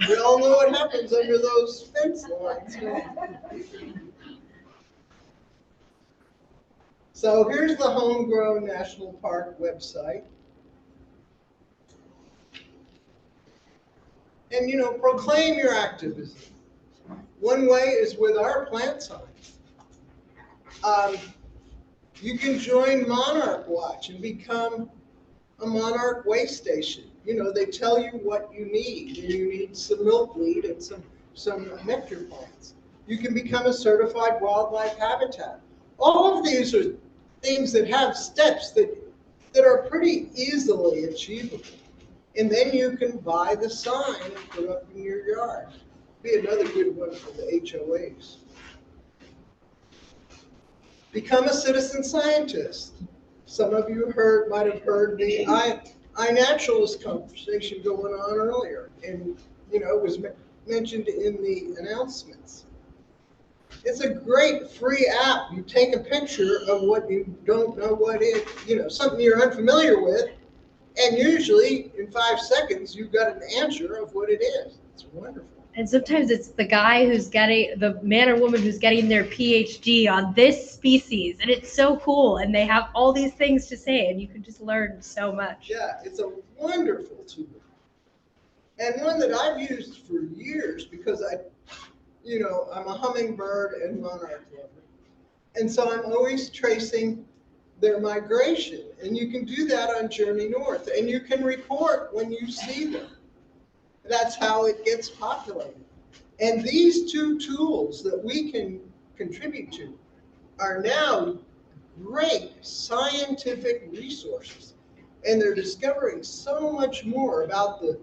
We all know what happens under those fence lines. So here's the Homegrown National Park website. And, you know, proclaim your activism. One way is with our plant signs. You can join Monarch Watch and become a Monarch way station. You know, they tell you what you need. You need some milkweed and some nectar plants. You can become a certified wildlife habitat. All of these are things that have steps that are pretty easily achievable. And then you can buy the sign and put up in your yard. Be another good one for the HOAs. Become a citizen scientist. Some of you might have heard the iNaturalist conversation going on earlier, and you know it was mentioned in the announcements. It's a great free app. You take a picture of what you don't know what it, you know, something you're unfamiliar with, and usually in 5 seconds you've got an answer of what it is. It's wonderful. And sometimes it's the guy the man or woman who's getting their PhD on this species. And it's so cool. And they have all these things to say and you can just learn so much. Yeah, it's a wonderful tool. And one that I've used for years because I'm a hummingbird and monarch lover. And so I'm always tracing their migration. And you can do that on Journey North, and you can report when you see them. That's how it gets populated. And these two tools that we can contribute to are now great scientific resources. And they're discovering so much more about the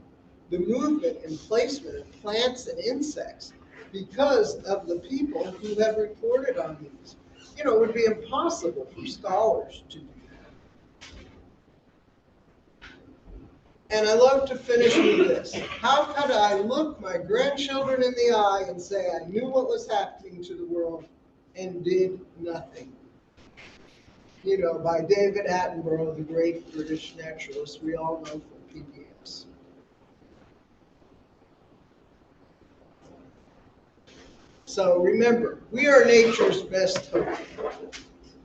movement and placement of plants and insects because of the people who have reported on these. You know, it would be impossible for scholars to do that. And I love to finish with this. How could I look my grandchildren in the eye and say I knew what was happening to the world and did nothing? You know, by David Attenborough, the great British naturalist we all know from PBS. So remember, we are nature's best hope.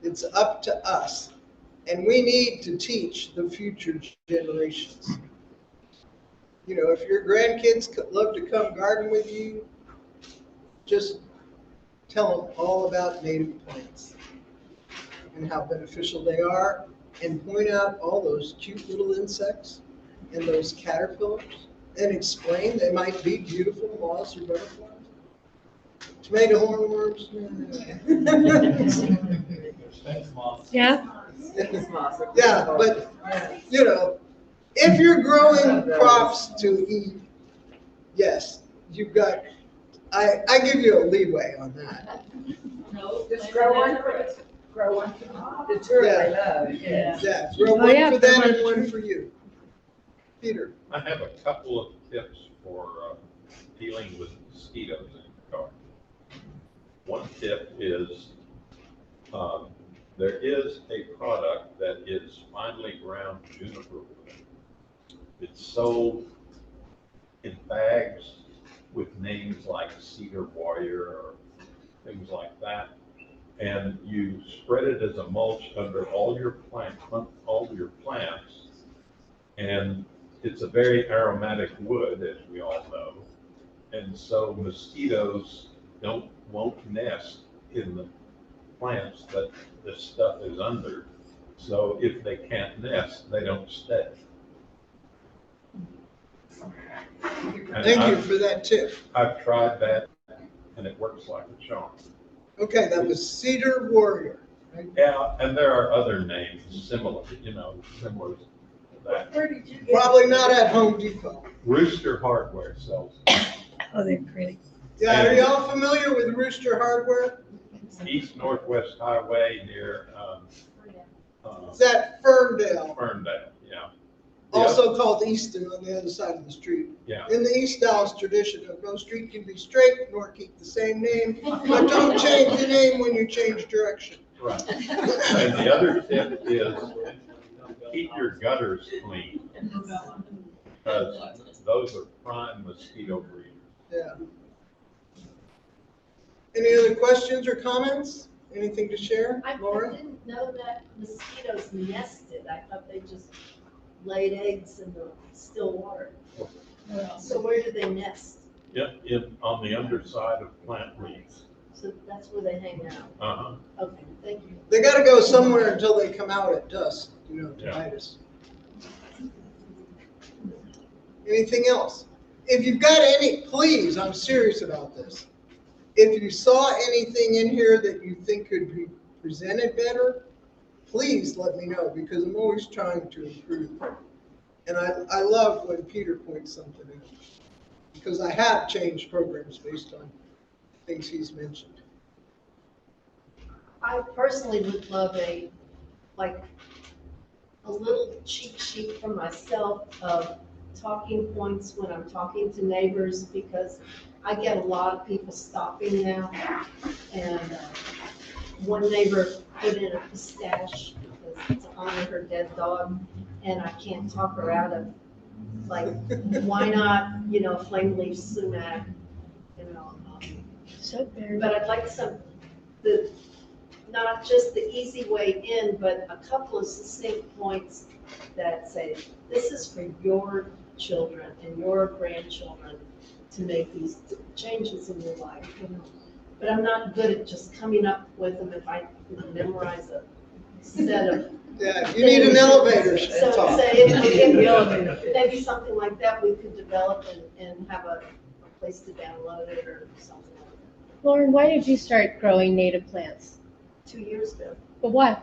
It's up to us. And we need to teach the future generations. You know, if your grandkids could love to come garden with you, just tell them all about native plants and how beneficial they are, and point out all those cute little insects and those caterpillars, and explain they might be beautiful moths or butterflies. Tomato hornworms. Yeah. Yeah, but, you know, if you're growing crops to eat, yes, you've got, I give you a leeway on that. No, just grow one for us. Grow one for the two they love, yeah. Yeah, grow Oh, one yeah, for them for and one one for you. Peter. I have a couple of tips for dealing with mosquitoes in the garden. One tip is there is a product that is finely ground juniper wood. It's sold in bags with names like Cedar Warrior or things like that. And you spread it as a mulch under all your plants. And it's a very aromatic wood, as we all know. And so mosquitoes won't nest in the plants that this stuff is under. So if they can't nest, they don't stay. And Thank you for that tip. I've tried that and it works like a charm. Okay, that was Cedar Warrior. Right? Yeah, and there are other names similar to that. Where did you get? Probably not at Home Depot. Rooster Hardware sells Oh, they're pretty. Yeah, are y'all familiar with Rooster Hardware? East Northwest Highway near It's at Ferndale, Ferndale, yeah. also called Easton on the other side of the street. Yeah. In the East Dallas tradition of no street can be straight nor keep the same name, but don't change the name when you change direction. Right. And the other tip is keep your gutters clean, because those are prime mosquito breeders. Yeah. Any other questions or comments? Anything to share, I Laura? didn't know that mosquitoes nested. I thought they just laid eggs in the still water. So where do they nest? Yep, on the underside of plant leaves. So that's where they hang out. Uh-huh. Okay, thank you. They gotta go somewhere until they come out at dusk, to Yeah. bite us. Anything else? If you've got any, please, I'm serious about this. If you saw anything in here that you think could be presented better, please let me know, because I'm always trying to improve. And I love when Peter points something out, because I have changed programs based on things he's mentioned. I personally would love a little cheat sheet for myself of talking points when I'm talking to neighbors, because I get a lot of people stopping now. And one neighbor put in a pistache because it's to honor her dead dog, and I can't talk her out of, why not, flame leaf sumac, So very. But I'd like not just the easy way in, but a couple of succinct points that say, this is for your children and your grandchildren to make these changes in your life, But I'm not good at just coming up with them if I memorize a set of. Yeah, you need an elevator So talk. say, maybe something like that we could develop and have a place to download it or something like that. Lauren, why did you start growing native plants? 2 years ago, But why?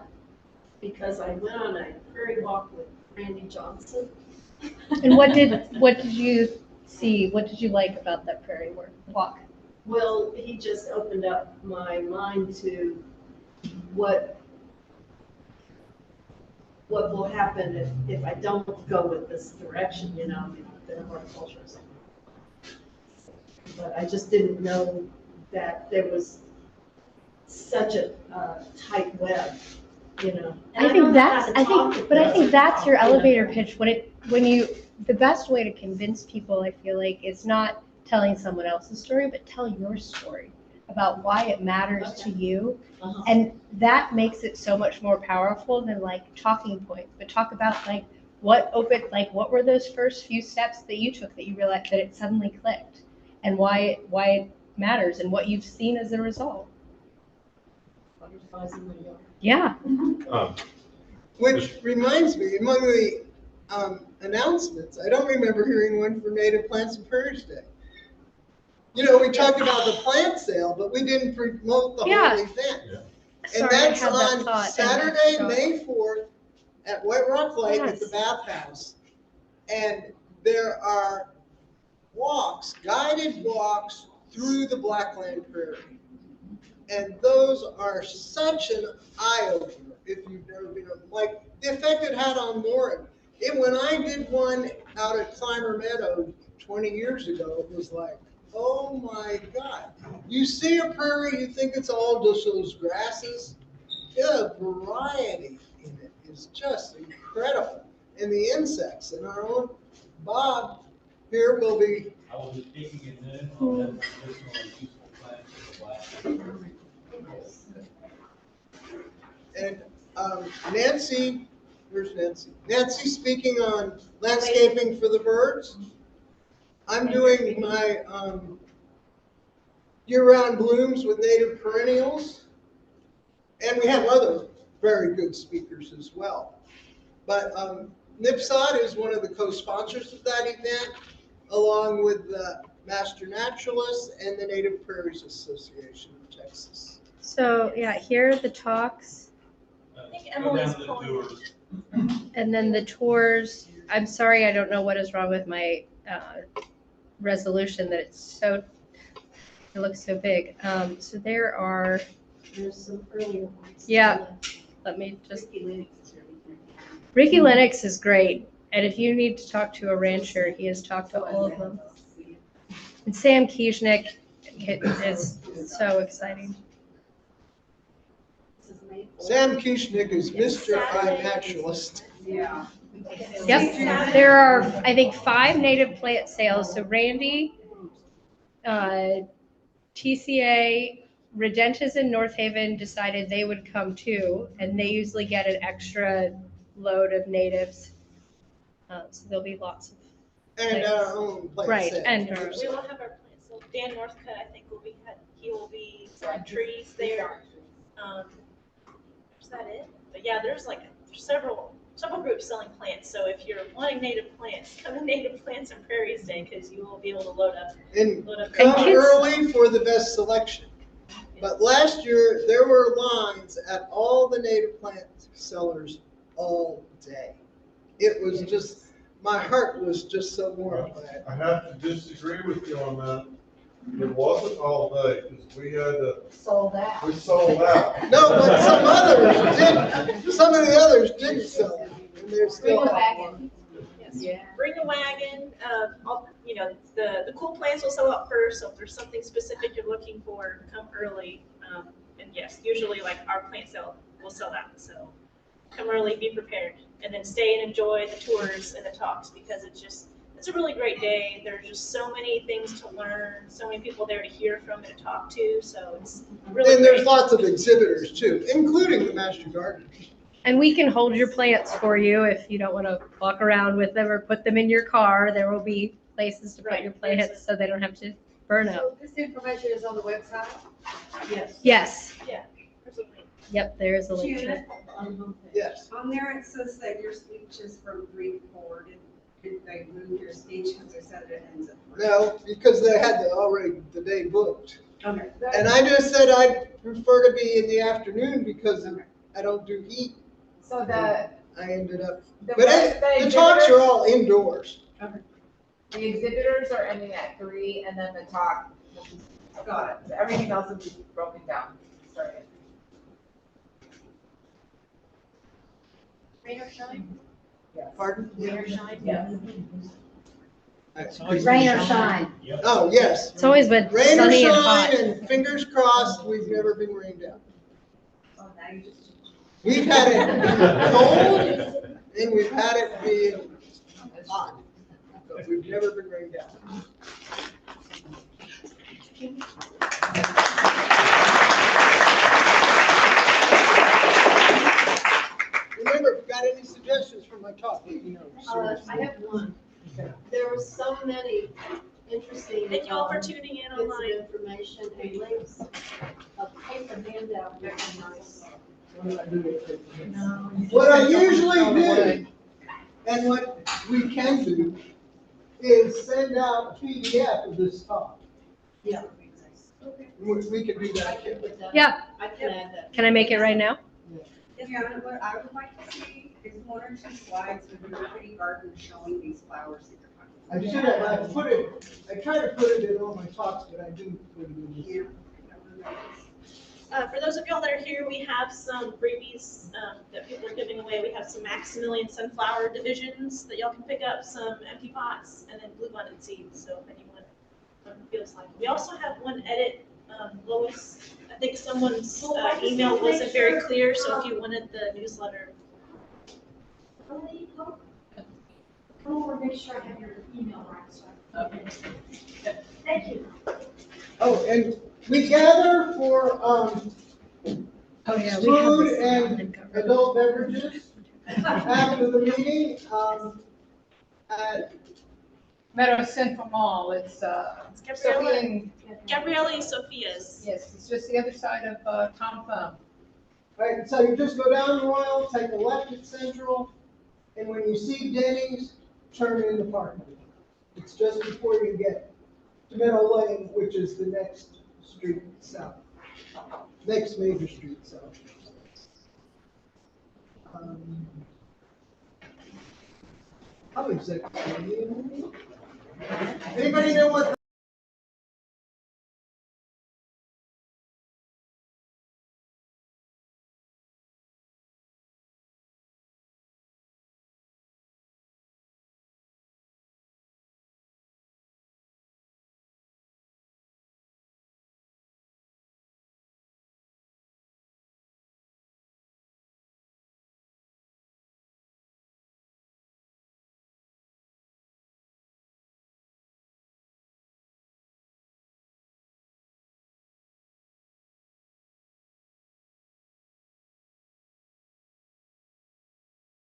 because I went on a prairie walk with Randy Johnson. And what did you see? What did you like about that prairie walk? Well, he just opened up my mind to what will happen if I don't go with this direction, the horticulture or something. But I just didn't know that there was such a tight web, And I think that's your elevator pitch. The best way to convince people, I feel like, is not telling someone else's story, but tell your story about why it matters to you. Uh-huh. And that makes it so much more powerful than like talking points, but talk about like what were those first few steps that you took that you realized that it suddenly clicked, and why it matters and what you've seen as a result. Butterflies in my yard. Yeah. Which reminds me, among the announcements, I don't remember hearing one for Native Plants and Prairies Day. We talked about the plant sale, but we didn't promote the Yeah. whole event. Yeah. And Sorry, I that's had that on thought. Saturday, And- May 4th at White Rock Lake at the Yes. bathhouse. And there are guided walks through the Blackland Prairie. And those are such an eye-opener if you've never been on, like the effect it had on Lauren. When I did one out at Clymer Meadow 20 years ago, it was like, oh my God. You see a prairie, you think it's all just those grasses. The variety in it is just incredible. And the insects, and our own Bob here will be. I will be taking it in on that medicinally useful plants in the black. And Nancy, where's Nancy? Nancy speaking on landscaping for the birds. I'm doing my year-round blooms with native perennials. And we have other very good speakers as well. But NIPSOT is one of the co-sponsors of that event, along with the Master Naturalists and the Native Prairies Association of Texas. So yeah, here are the talks, I think Emily's pulling. and then the tours. I'm sorry, I don't know what is wrong with my resolution that it looks so big. So There's some earlier ones. Yeah. Let me just. Ricky Lennox is everything. Ricky Lennox is great, and if you need to talk to a rancher, he has talked to all of them. And Sam Kieschnick is so exciting. This is May 4th. Sam Kieschnick is Mr. iNaturalist. Yeah. Yep, there are, I think, 5 native plant sales. So Randy, TCA, Regentas in North Haven decided they would come too, and they usually get an extra load of natives. So there'll be lots of. And our own plant Right, sale. and We will have our plants. So Dan Northcutt, I think, he will be selling trees there. Is that it? But yeah, there's like several groups selling plants. So if you're wanting native plants, come to Native Plants and Prairies Day because you will be able to load up. And And come kids- early for the best selection. But last year, there were lines at all the native plant sellers all day. It was just, my heart was just so warm by it. I have to disagree with you on that. It wasn't all day, because we Sold out. sold out. No, but some others didn't. Some of the others didn't sell. And they're still. Yeah. Bring a wagon. The cool plants will sell out first. So if there's something specific you're looking for, come early. And yes, usually like our plant sale will sell out. So come early, be prepared, and then stay and enjoy the tours and the talks because it's a really great day. There's just so many things to learn, so many people there to hear from and to talk to. So it's really And there's great. lots of exhibitors too, including the master gardeners. And we can hold your plants for you if you don't want to walk around with them or put them in your car. There will be places to put Right, your plants so they don't have to burn up. So this information is on the website? Yes. Yes. Absolutely. Yep, there is a link to it. Janet, Yes. On there, it says that your speech is from 3 to 4. Did they move your speech because they said it ends at 4? No, because they had the day booked. Okay. And I just said I'd prefer to be in the afternoon because I don't do heat. So the I ended up, the but rest- the talks are all indoors. The exhibitors are ending at 3, and then the talk, got it. So everything else will be broken down, starting. Rain or shine? Pardon? Rain or shine? Yes. Rain or shine. Oh, yes. It's always been Rain or sunny and shine, hot. and fingers crossed, we've never been rained out. Oh, now you just. We've had it be cold, and we've had it be hot, but we've never been rained out. Remember, if you got any suggestions for my talk, let me know. I have one. There were so many interesting. Thank you all for tuning in bits of online. information and links. A paper handout would be nice. What I usually do, and what we can do, is send out a PDF of this talk. Yeah. We can do I that. can put that. Yeah. I can add that. Can I make it right now? Yeah, what I would like to see is 1 or 2 slides with your pretty garden showing these flowers that you're talking I should have, I try to put it in all my talks, but I do put it in this. For those of y'all that are here, we have some freebies that people are giving away. We have some Maximilian sunflower divisions that y'all can pick up, some empty pots, and then bluebonnet seeds. So if anyone feels like. We also have one edit, Lois. I think someone's email wasn't very clear, so if you wanted the newsletter. Come over, make sure I have your email right, so. Thank you. Oh, and we gather for, Oh, yeah. food and adult beverages after the meeting, at Meadow Central Mall, it's, It's Sophia Gabrielle Sophia's. yes, it's just the other side of Tom Thumb. Right, so you just go down Royal, take a left at Central, and when you see Denny's, turn in the parking lot. It's just before you get to Meadow Lane, which is the next street south. Next major street south. How executive? Anybody know what